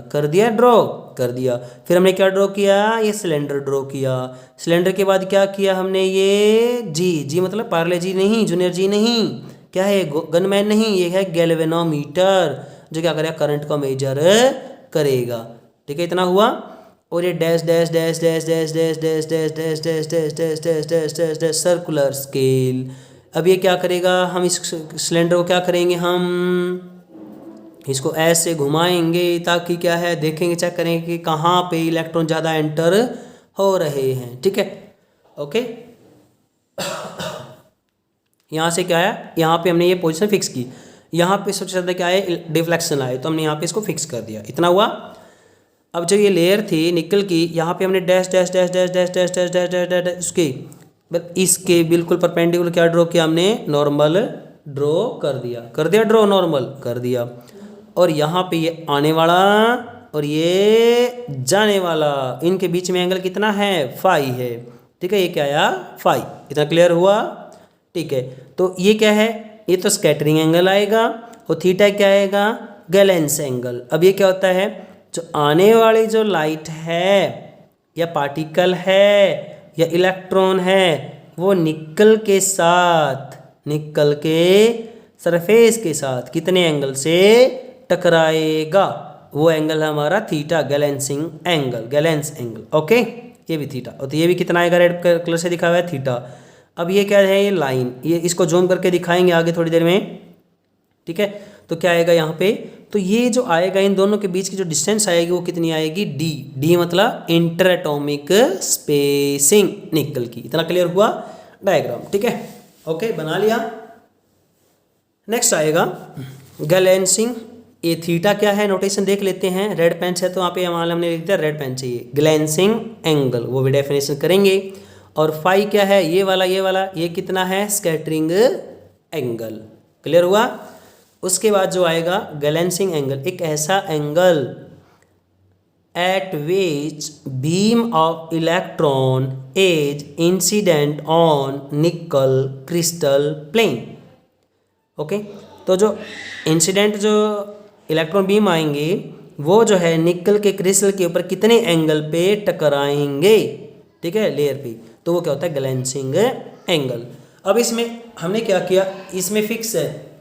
ड्रॉ कर दिया। फिर हमने क्या ड्रॉ किया, ये सिलेंडर ड्रॉ किया। सिलेंडर के बाद क्या किया हमने, ये जी मतलब पार्ले जी नहीं, जूनियर जी नहीं, क्या है, गनमैन नहीं, ये है गैल्वेनोमीटर, जो क्या करेगा, करंट को मेजर करेगा, ठीक है। इतना हुआ। और ये dash dash dash dash dash dash dash dash dash dash dash dash dash dash dash dash circular scale. अब ये क्या करेगा, हम इस सिलेंडर को क्या करेंगे, हम इसको ऐसे घुमाएंगे ताकि क्या है, देखेंगे, चेक करेंगे कि कहाँ पे इलेक्ट्रॉन ज़्यादा एंटर हो रहे हैं, ठीक है, ओके। यहाँ से क्या है, यहाँ पे हमने ये पोजीशन फिक्स की, यहाँ पे सबसे ज़्यादा क्या है, डिफ्लेक्शन आए, तो हमने यहाँ पे इसको फिक्स कर दिया। इतना हुआ। अब जो ये लेयर थी निकल की, यहाँ पे हमने dash dash dash dash dash dash dash dash dash dash dash उसके इसके बिल्कुल परपेंडिकुलर क्या ड्रॉ किया हमने, नॉर्मल ड्रॉ कर दिया ड्रॉ, नॉर्मल कर दिया। और यहाँ पे ये आने वाला और ये जाने वाला, इनके बीच में एंगल कितना है, फाई है, ठीक है, ये क्या आया, फाई। इतना क्लियर हुआ, ठीक है। तो ये क्या है, ये तो स्कैटरिंग एंगल आएगा, और थीटा क्या आएगा, गैलेंस एंगल। अब ये क्या होता है, जो आने वाली जो लाइट है या पार्टिकल है या इलेक्ट्रॉन है, वो निकल के सरफेस के साथ कितने एंगल से टकराएगा, वो एंगल है हमारा थीटा, गैलेंस एंगल, ओके। ये भी थीटा, और तो ये भी कितना आएगा, रेड कलर से दिखा हुआ है, थीटा। अब ये क्या है, ये लाइन, ये इसको जूम करके दिखाएंगे आगे थोड़ी देर में, ठीक है। तो क्या आएगा यहाँ पे, तो ये जो आएगा, इन दोनों के बीच की जो डिस्टेंस आएगी वो कितनी आएगी, डी मतलब इंटर एटॉमिक स्पेसिंग निकल की। इतना क्लियर हुआ डायग्राम, ठीक है, ओके, बना लिया। नेक्स्ट आएगा गैलेंसिंग। ये थीटा क्या है, नोटेशन देख लेते हैं, रेड पेन से, तो वहाँ पे हमने लिख दिया रेड पेन चाहिए, ग्लेंसिंग एंगल, वो भी डेफिनेशन करेंगे। और फाई क्या है, ये वाला ये कितना है, स्कैटरिंग एंगल, क्लियर हुआ। उसके बाद जो आएगा गैलेंसिंग एंगल, एक ऐसा angle at which beam of electron is incident on nickel crystal plane, okay. तो जो इंसिडेंट जो इलेक्ट्रॉन बीम आएंगे, वो जो है निकल के क्रिस्टल के ऊपर कितने एंगल पे टकराएंगे, ठीक है, लेयर पे, तो वो क्या होता है, गैलेंसिंग एंगल। अब इसमें हमने क्या किया, इसमें फिक्स है,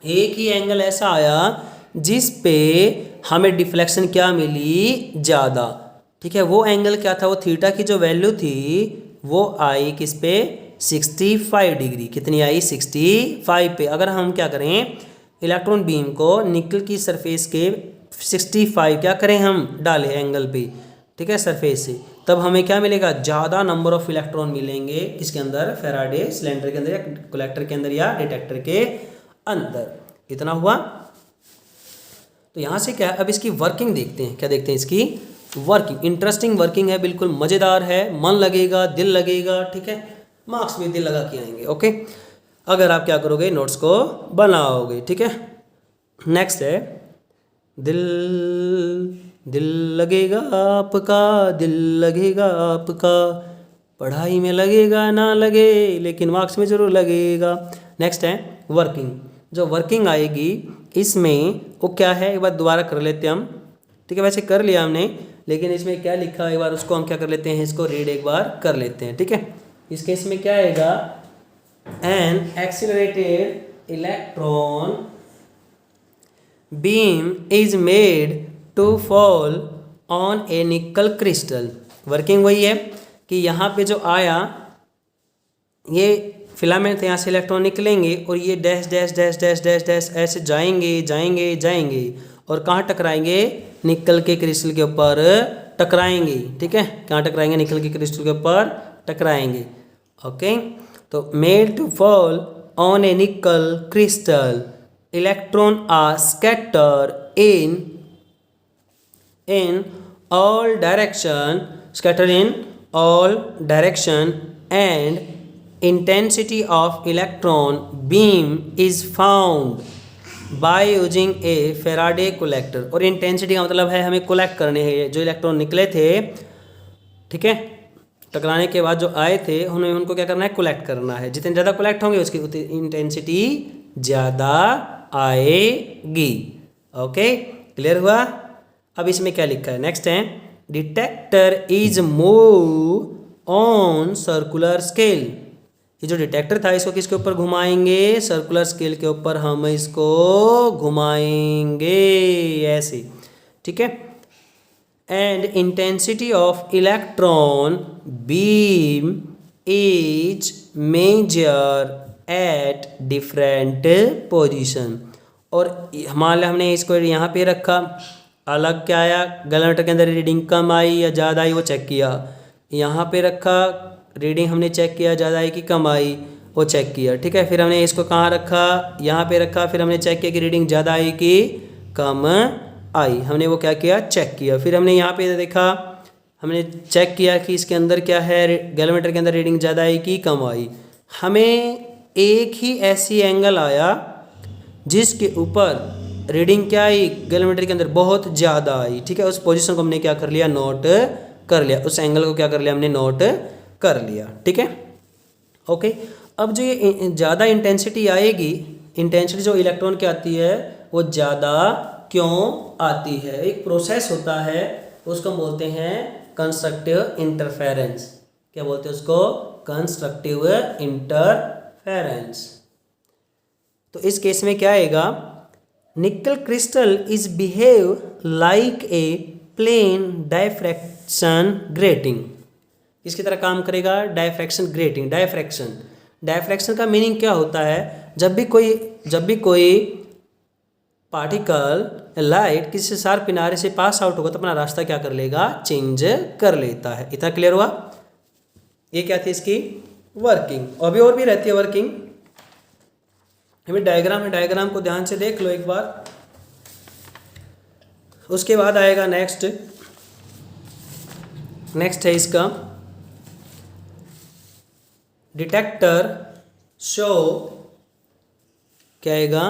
एक ही एंगल ऐसा आया जिस पे हमें डिफ्लेक्शन क्या मिली, ज़्यादा, ठीक है। वो एंगल क्या था, वो थीटा की जो वैल्यू थी वो आई किस पे, 65 डिग्री। कितनी आई, 65 पे। अगर हम क्या करें, इलेक्ट्रॉन बीम को निकल की सरफेस के 65 क्या करें, हम डालें एंगल पे, ठीक है, सरफेस से, तब हमें क्या मिलेगा, ज़्यादा नंबर ऑफ इलेक्ट्रॉन मिलेंगे इसके अंदर, फैराडे सिलेंडर के अंदर या कलेक्टर के अंदर या डिटेक्टर के अंदर। इतना हुआ। तो यहाँ से क्या है, अब इसकी वर्किंग देखते हैं, क्या देखते हैं, इसकी वर्किंग। इंटरेस्टिंग वर्किंग है, बिल्कुल मज़ेदार है, मन लगेगा, दिल लगेगा, ठीक है, मार्क्स भी दिल लगा के आएंगे, ओके, अगर आप क्या करोगे, नोट्स को बनाओगे, ठीक है। नेक्स्ट है दिल लगेगा आपका, दिल लगेगा आपका, पढ़ाई में लगेगा ना लगे, लेकिन मार्क्स में ज़रूर लगेगा। नेक्स्ट है वर्किंग। जो वर्किंग आएगी इसमें वो क्या है, एक बार दोबारा कर लेते हैं हम, ठीक है, वैसे कर लिया हमने, लेकिन इसमें क्या लिखा है एक बार उसको हम क्या कर लेते हैं, इसको रीड एक बार कर लेते हैं, ठीक है। इस केस में क्या आएगा, an accelerated electron beam is made to fall on a nickel crystal. Working वही है कि यहाँ पे जो आया, ये फिलामेंट, यहाँ से इलेक्ट्रॉन निकलेंगे और ये dash dash dash dash dash dash ऐसे जाएंगे जाएंगे जाएंगे, और कहाँ टकराएंगे, निकल के क्रिस्टल के ऊपर टकराएंगे, ठीक है, कहाँ टकराएंगे, निकल के क्रिस्टल के ऊपर टकराएंगे। ओके, तो made to fall on a nickel crystal, electron are scatter in all direction, scatter in all direction, and intensity of electron beam is found by using a Faraday collector। और intensity का मतलब है हमें collect करने हैं जो electron निकले थे, ठीक है, टकराने के बाद जो आए थे हमें उनको क्या करना है, कोलेक्ट करना है। जितने ज़्यादा कोलेक्ट होंगे उसकी उतनी इंटेंसिटी ज़्यादा आएगी। ओके, क्लियर हुआ। अब इसमें क्या लिखा है, नेक्स्ट है, detector is move on circular scale. ये जो डिटेक्टर था इसको किसके ऊपर घुमाएंगे, सर्कुलर स्केल के ऊपर हम इसको घुमाएंगे ऐसे, ठीक है। And intensity of electron beam is measure at different position. और मान लिया हमने इसको यहाँ पे रखा, अलग क्या आया, गैलोमीटर के अंदर रीडिंग कम आई या ज़्यादा आई वो चेक किया, यहाँ पे रखा रीडिंग हमने चेक किया ज़्यादा आई कि कम आई वो चेक किया, ठीक है। फिर हमने इसको कहाँ रखा, यहाँ पे रखा, फिर हमने चेक किया कि रीडिंग ज़्यादा आई कि कम आई, हमने वो क्या किया, चेक किया। फिर हमने यहाँ पे देखा, हमने चेक किया कि इसके अंदर क्या है, गैलोमीटर के अंदर रीडिंग ज़्यादा आई कि कम आई। हमें एक ही ऐसी एंगल आया जिसके ऊपर रीडिंग क्या आई, गैलोमीटर के अंदर बहुत ज़्यादा आई, ठीक है। उस पोजीशन को हमने क्या कर लिया, नोट कर लिया, उस एंगल को क्या कर लिया हमने, नोट कर लिया, ठीक है। ओके, अब जो ये ज़्यादा इंटेंसिटी आएगी, इंटेंसिटी जो इलेक्ट्रॉन की आती है वो ज़्यादा क्यों आती है, एक प्रोसेस होता है उसको बोलते हैं कंस्ट्रक्टिव इंटरफेरेंस। क्या बोलते हैं उसको, कंस्ट्रक्टिव इंटरफेरेंस। तो इस केस में क्या आएगा, nickel crystal is behave like a plane diffraction grating. किसकी तरह काम करेगा, डायफ्रैक्शन ग्रेटिंग। डायफ्रैक्शन का मीनिंग क्या होता है, जब भी कोई पार्टिकल लाइट किसी शार्प किनारे से पास आउट होगा तो अपना रास्ता क्या कर लेगा, चेंज कर लेता है। इतना क्लियर हुआ। ये क्या थी इसकी वर्किंग, अभी और भी रहती है वर्किंग। हमें डायग्राम है, डायग्राम को ध्यान से देख लो एक बार। उसके बाद आएगा नेक्स्ट है इसका डिटेक्टर शो। क्या आएगा,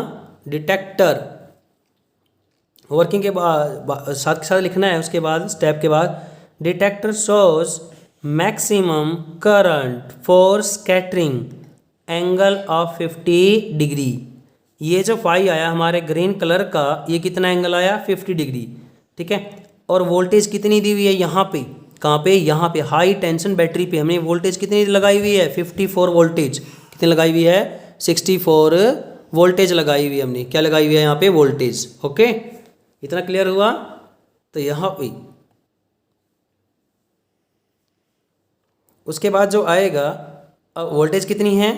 डिटेक्टर वर्किंग के बाद साथ के साथ लिखना है। उसके बाद स्टेप के बाद, detector shows maximum current for scattering angle of 50 degree. ये जो फाई आया हमारे ग्रीन कलर का, ये कितना एंगल आया, 50 डिग्री, ठीक है। और वोल्टेज कितनी दी हुई है यहाँ पे, कहाँ पे, यहाँ पे हाई टेंशन बैटरी पे हमने वोल्टेज कितनी लगाई हुई है, 54 वोल्टेज। कितनी लगाई हुई है, 64 वोल्टेज लगाई हुई है हमने। क्या लगाई हुई है यहाँ पे, वोल्टेज। ओके, इतना क्लियर हुआ। तो यहाँ पे उसके बाद जो आएगा, वोल्टेज कितनी है,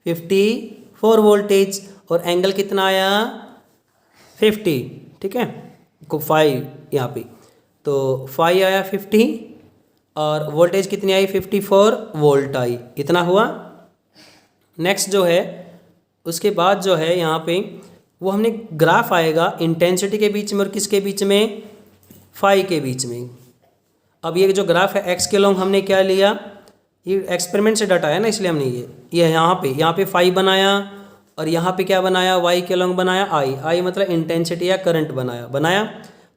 54 वोल्टेज, और एंगल कितना आया, 50, ठीक है, को 5 यहाँ पे, तो 5 आया 50, और वोल्टेज कितनी आई, 54 वोल्ट आई। इतना हुआ। नेक्स्ट जो है, उसके बाद जो है यहाँ पे वो हमने ग्राफ आएगा इंटेंसिटी के बीच में और किसके बीच में, फाई के बीच में। अब ये जो ग्राफ है एक्स के लॉन्ग हमने क्या लिया, ये एक्सपेरिमेंट से डाटा है ना, इसलिए हमने ये यहाँ पे फाई बनाया, और यहाँ पे क्या बनाया, वाई के लॉन्ग बनाया, आई मतलब इंटेंसिटी या करंट बनाया।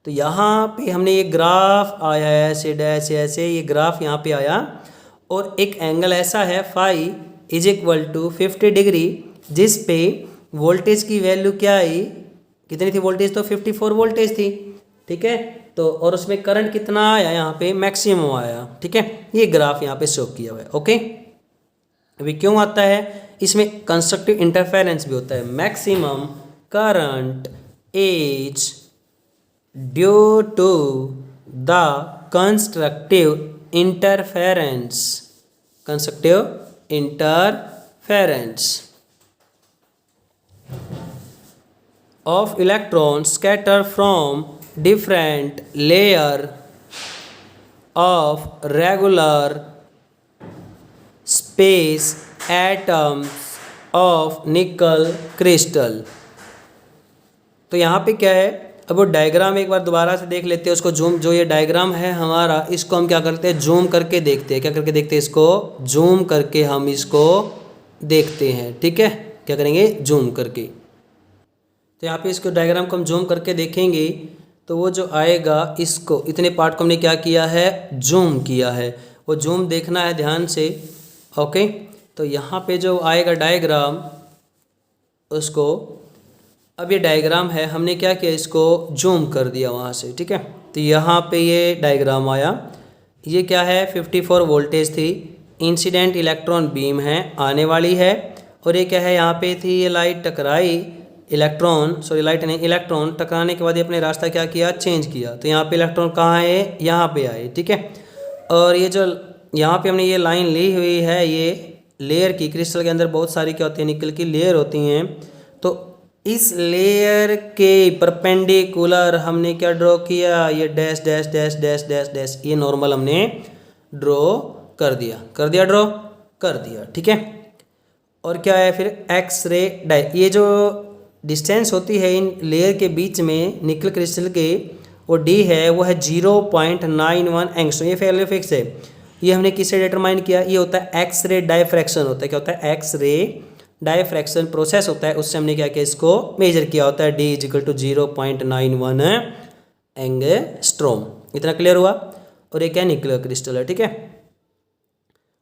तो यहाँ पे हमने ये ग्राफ आया ऐसे ये ग्राफ यहाँ पे आया, और एक एंगल ऐसा है phi is equal to 50 degree, जिस पे वोल्टेज की वैल्यू क्या आई, कितनी थी वोल्टेज, तो 54 वोल्टेज थी, ठीक है। तो और उसमें करंट कितना आया, यहाँ पे मैक्सिमम आया, ठीक है। ये ग्राफ यहाँ पे शो किया हुआ है। ओके, अभी क्यों आता है, इसमें कंस्ट्रक्टिव इंटरफेरेंस भी होता है। Maximum current is due to the constructive interference of electrons scattered from different layer of regular space atoms of nickel crystal. तो यहाँ पे क्या है, अब वो डायग्राम एक बार दोबारा से देख लेते हैं उसको, जूम, जो ये डायग्राम है हमारा, इसको हम क्या करते हैं, जूम करके देखते हैं। क्या करके देखते हैं इसको, जूम करके हम इसको देखते हैं। ठीक है, क्या करेंगे, जूम करके। तो यहाँ पे इसको डायग्राम को हम जूम करके देखेंगे तो वो जो आएगा, इसको इतने पार्ट को हमने क्या किया है, जूम किया है। वो जूम देखना है ध्यान से। ओके, तो यहाँ पे जो आएगा डायग्राम उसको, अब ये डायग्राम है, हमने क्या किया, इसको जूम कर दिया वहाँ से। ठीक है, तो यहाँ पे ये डायग्राम आया। ये क्या है, 54 वोल्टेज थी, इंसिडेंट इलेक्ट्रॉन बीम है, आने वाली है। और ये क्या है, यहाँ पे थी ये लाइट टकराई, इलेक्ट्रॉन, सॉरी लाइट नहीं, इलेक्ट्रॉन टकराने के बाद ये अपने रास्ता क्या किया, चेंज किया। तो यहाँ पे इलेक्ट्रॉन कहाँ है, यहाँ पे आए। ठीक है, और ये जो यहाँ पे हमने ये लाइन ली हुई है, ये लेयर की, क्रिस्टल के अंदर बहुत सारी क्या होती है, निकल की लेयर होती हैं। तो इस लेयर के परपेंडिकुलर हमने क्या ड्रॉ किया, ये dash dash dash dash dash dash, ये नॉर्मल हमने ड्रॉ कर दिया, ड्रॉ कर दिया। ठीक है, और क्या है फिर, एक्स रे डाई, ये जो डिस्टेंस होती है इन लेयर के बीच में निकल क्रिस्टल के, वो डी है, वो है 0.91 एंगस्ट्रॉम। ये वैल्यू फिक्स है। ये हमने किससे डिटरमाइन किया, ये होता है एक्स रे डायफ्रैक्शन होता है। क्या होता है, एक्स रे डायफ्रैक्शन प्रोसेस होता है, उससे हमने क्या किया, इसको मेजर किया होता है। D is equal to 0.91 angstrom. इतना क्लियर हुआ। और ये क्या, निकल क्रिस्टल है। ठीक है,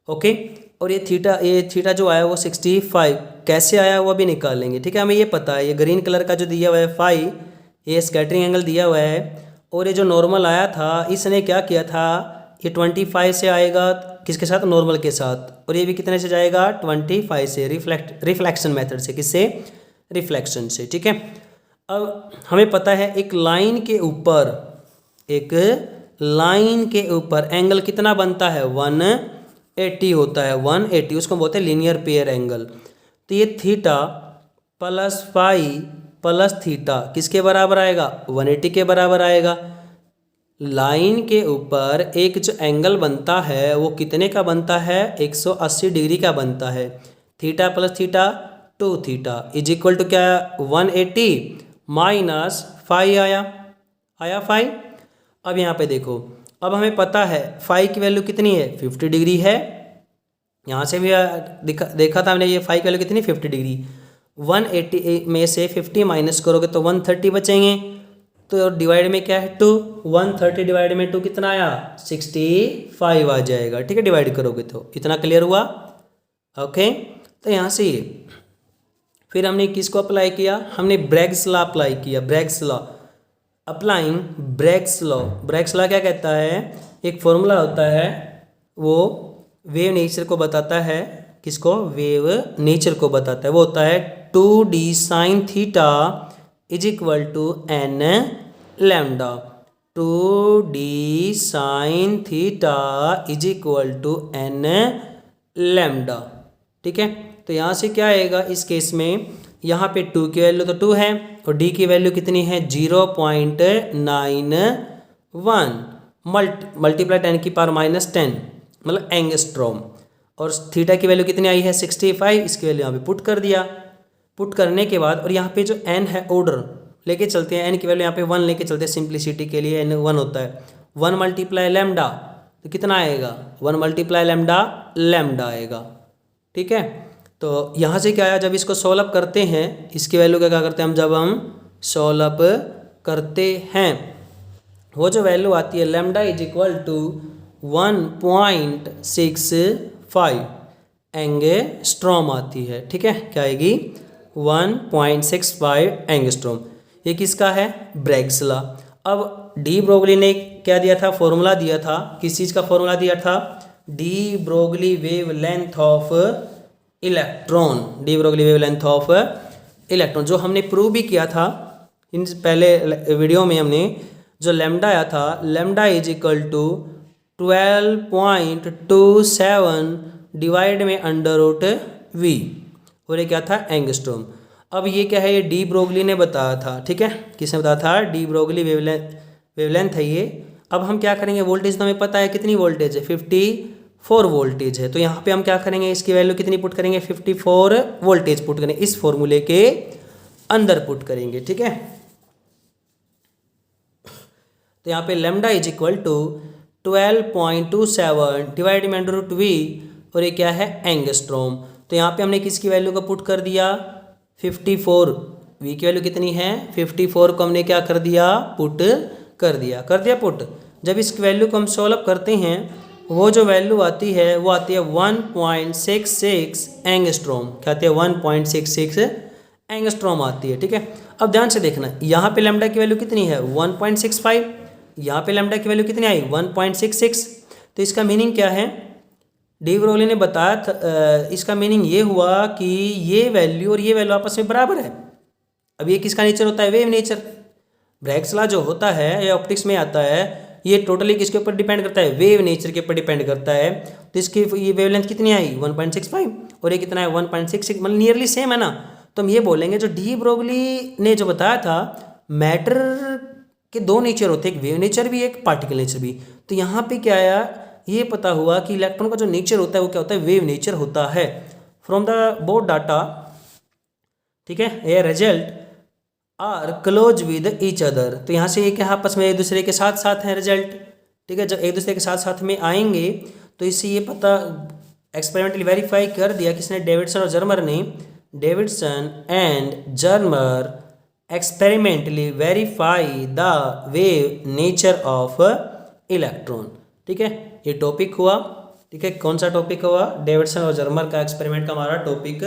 ओके। और ये थीटा जो आया वो 65 कैसे आया वो भी निकाल लेंगे। ठीक है, हमें ये पता है, ये ग्रीन कलर का जो दिया हुआ है 5, ये स्कैटरिंग एंगल दिया हुआ है। और ये जो नॉर्मल आया था, इसने क्या किया था, ये 25 से आएगा, किसके साथ, नॉर्मल के साथ। और ये भी कितने से जाएगा, 25 से, रिफ्लेक्शन मेथड से। किससे, रिफ्लेक्शन से। ठीक है, अब हमें पता है एक लाइन के ऊपर एंगल कितना बनता है, 180 होता है, 180, उसको बोलते हैं लीनियर पेयर एंगल। तो ये theta plus phi plus theta किसके बराबर आएगा, 180 के बराबर आएगा। लाइन के ऊपर एक जो एंगल बनता है वो कितने का बनता है, 180 डिग्री का बनता है। Theta plus theta 2 theta is equal to क्या, 180 माइनस फाई आया फाई। अब यहाँ पे देखो, अब हमें पता है फाई की वैल्यू कितनी है, 50 डिग्री है। यहाँ से भी देखा था हमने, ये फाई की वैल्यू कितनी, 50 डिग्री। 180 में से 50 माइनस करोगे तो 130 बचेंगे। तो डिवाइड में क्या है, 2, 130 डिवाइड में 2 कितना आया, 65 आ जाएगा। ठीक है, डिवाइड करोगे तो। इतना क्लियर हुआ। ओके, तो यहाँ से ये फिर हमने किसको अप्लाई किया, हमने ब्रैग्स लॉ अप्लाई किया। Bragg's law, applying Bragg's law. Bragg's law क्या कहता है, एक फॉर्मूला होता है, वो वेव नेचर को बताता है। किसको, वेव नेचर को बताता है। वो होता है 2d sine theta is equal to N lambda. 2d sine theta is equal to N lambda. ठीक है, तो यहाँ से क्या आएगा इस केस में, यहाँ पे 2 की वैल्यू तो 2 है और d की वैल्यू कितनी है, 0.91 मल्टीप्लाई 10 की पावर माइनस 10, मतलब एंगस्ट्रॉम। और थीटा की वैल्यू कितनी आई है, 65। इसकी वैल्यू यहाँ पे पुट कर दिया। पुट करने के बाद, और यहाँ पे जो n है ऑर्डर लेके चलते हैं, n की वैल्यू यहाँ पे 1 लेके चलते हैं, सिंप्लिसिटी के लिए n 1 होता है। 1 मल्टीप्लाई लैम्डा तो कितना आएगा, 1 मल्टीप्लाई लैम्डा आएगा। ठीक है, तो यहाँ से क्या आया, जब इसको सोल्व अप करते हैं, इसकी वैल्यू क्या करते हैं हम, जब हम सोल्व अप करते हैं, वो जो वैल्यू आती है lambda is equal to 1.65 angstrom आती है। ठीक है, क्या आएगी, 1.65 एंगस्ट्रॉम। ये किसका है, ब्रैग्स लॉ। अब डी ब्रोगली ने क्या दिया था, फॉर्मूला दिया था, किस चीज़ का फॉर्मूला दिया था, de Broglie wave length of electron. De Broglie wave length of electron जो हमने प्रूव भी किया था इन पहले वीडियो में। हमने जो लैम्डा आया था, lambda is equal to 12.27 divide में अंडर रूट वी, और ये क्या था, एंगस्ट्रॉम। अब ये क्या है, ये डी ब्रोगली ने बताया था। ठीक है, किसने बताया था, डी ब्रोगली वेवलेंथ है ये। अब हम क्या करेंगे, वोल्टेज तो हमें पता है कितनी वोल्टेज है, 54 वोल्टेज है। तो यहाँ पे हम क्या करेंगे, इसकी वैल्यू कितनी पुट करेंगे, 54 वोल्टेज पुट करेंगे, इस फॉर्मूले के अंदर पुट करेंगे। ठीक है, तो यहाँ पे lambda is equal to 12.27 divide में अंडर रूट वी, और ये क्या है, एंगस्ट्रॉम। तो यहाँ पे हमने किसकी वैल्यू को पुट कर दिया, 54, वी की वैल्यू कितनी है 54 को हमने क्या कर दिया, पुट कर दिया पुट। जब इस वैल्यू को हम सॉल्व करते हैं, वो जो वैल्यू आती है वो आती है 1.66 एंगस्ट्रॉम। क्या आती है, 1.66 एंगस्ट्रॉम आती है। ठीक है, अब ध्यान से देखना, यहाँ पे लैम्डा की वैल्यू कितनी है 1.65, यहाँ पे लैम्डा की वैल्यू कितनी आई 1.66। तो इसका मीनिंग क्या है, डी ब्रोगली ने बताया था, इसका मीनिंग ये हुआ कि ये वैल्यू और ये वैल्यू आपस में बराबर है। अब ये किसका नेचर होता है, वेव नेचर। ब्रैग्स लॉ जो होता है या ऑप्टिक्स में आता है, ये टोटली किसके ऊपर डिपेंड करता है, वेव नेचर के ऊपर डिपेंड करता है। तो इसकी ये वेवलेंथ कितनी आई 1.65 और ये कितना है 1.66, मतलब नियरली सेम है ना। तो हम ये बोलेंगे जो डी ब्रोगली ने जो बताया था, मैटर के दो नेचर होते हैं, एक वेव नेचर भी एक पार्टिकल नेचर भी। तो यहाँ पे क्या आया, ये पता हुआ कि इलेक्ट्रॉन का जो नेचर होता है वो क्या होता है, वेव नेचर होता है। फ्रॉम द बोथ डाटा, ठीक है, ये result are close with each other. तो यहाँ से ये क्या आपस में एक दूसरे के साथ साथ हैं रिजल्ट। ठीक है, जब एक दूसरे के साथ साथ में आएंगे तो इससे ये पता एक्सपेरिमेंटली वेरीफाई कर दिया, किसने, डेविडसन और जर्मर ने। Davidson and Germer experimentally verify the wave nature of electron. ठीक है, ये टॉपिक हुआ। ठीक है, कौन सा टॉपिक हुआ, डेविडसन और जर्मर का एक्सपेरिमेंट का हमारा टॉपिक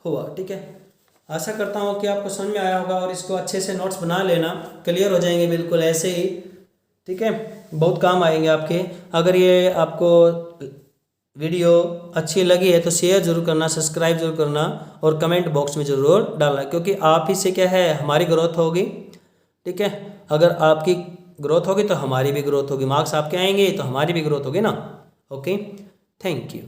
हुआ। ठीक है, आशा करता हूँ कि आपको समझ में आया होगा और इसको अच्छे से नोट्स बना लेना, क्लियर हो जाएंगे बिल्कुल ऐसे ही। ठीक है, बहुत काम आएंगे आपके। अगर ये आपको वीडियो अच्छी लगी है तो शेयर जरूर करना, सब्सक्राइब जरूर करना और कमेंट बॉक्स में ज़रूर डालना, क्योंकि आप ही से क्या है हमारी ग्रोथ होगी। ठीक है, अगर आपकी ग्रोथ होगी तो हमारी भी ग्रोथ होगी, मार्क्स आपके आएंगे तो हमारी भी ग्रोथ होगी ना। Okay, thank you.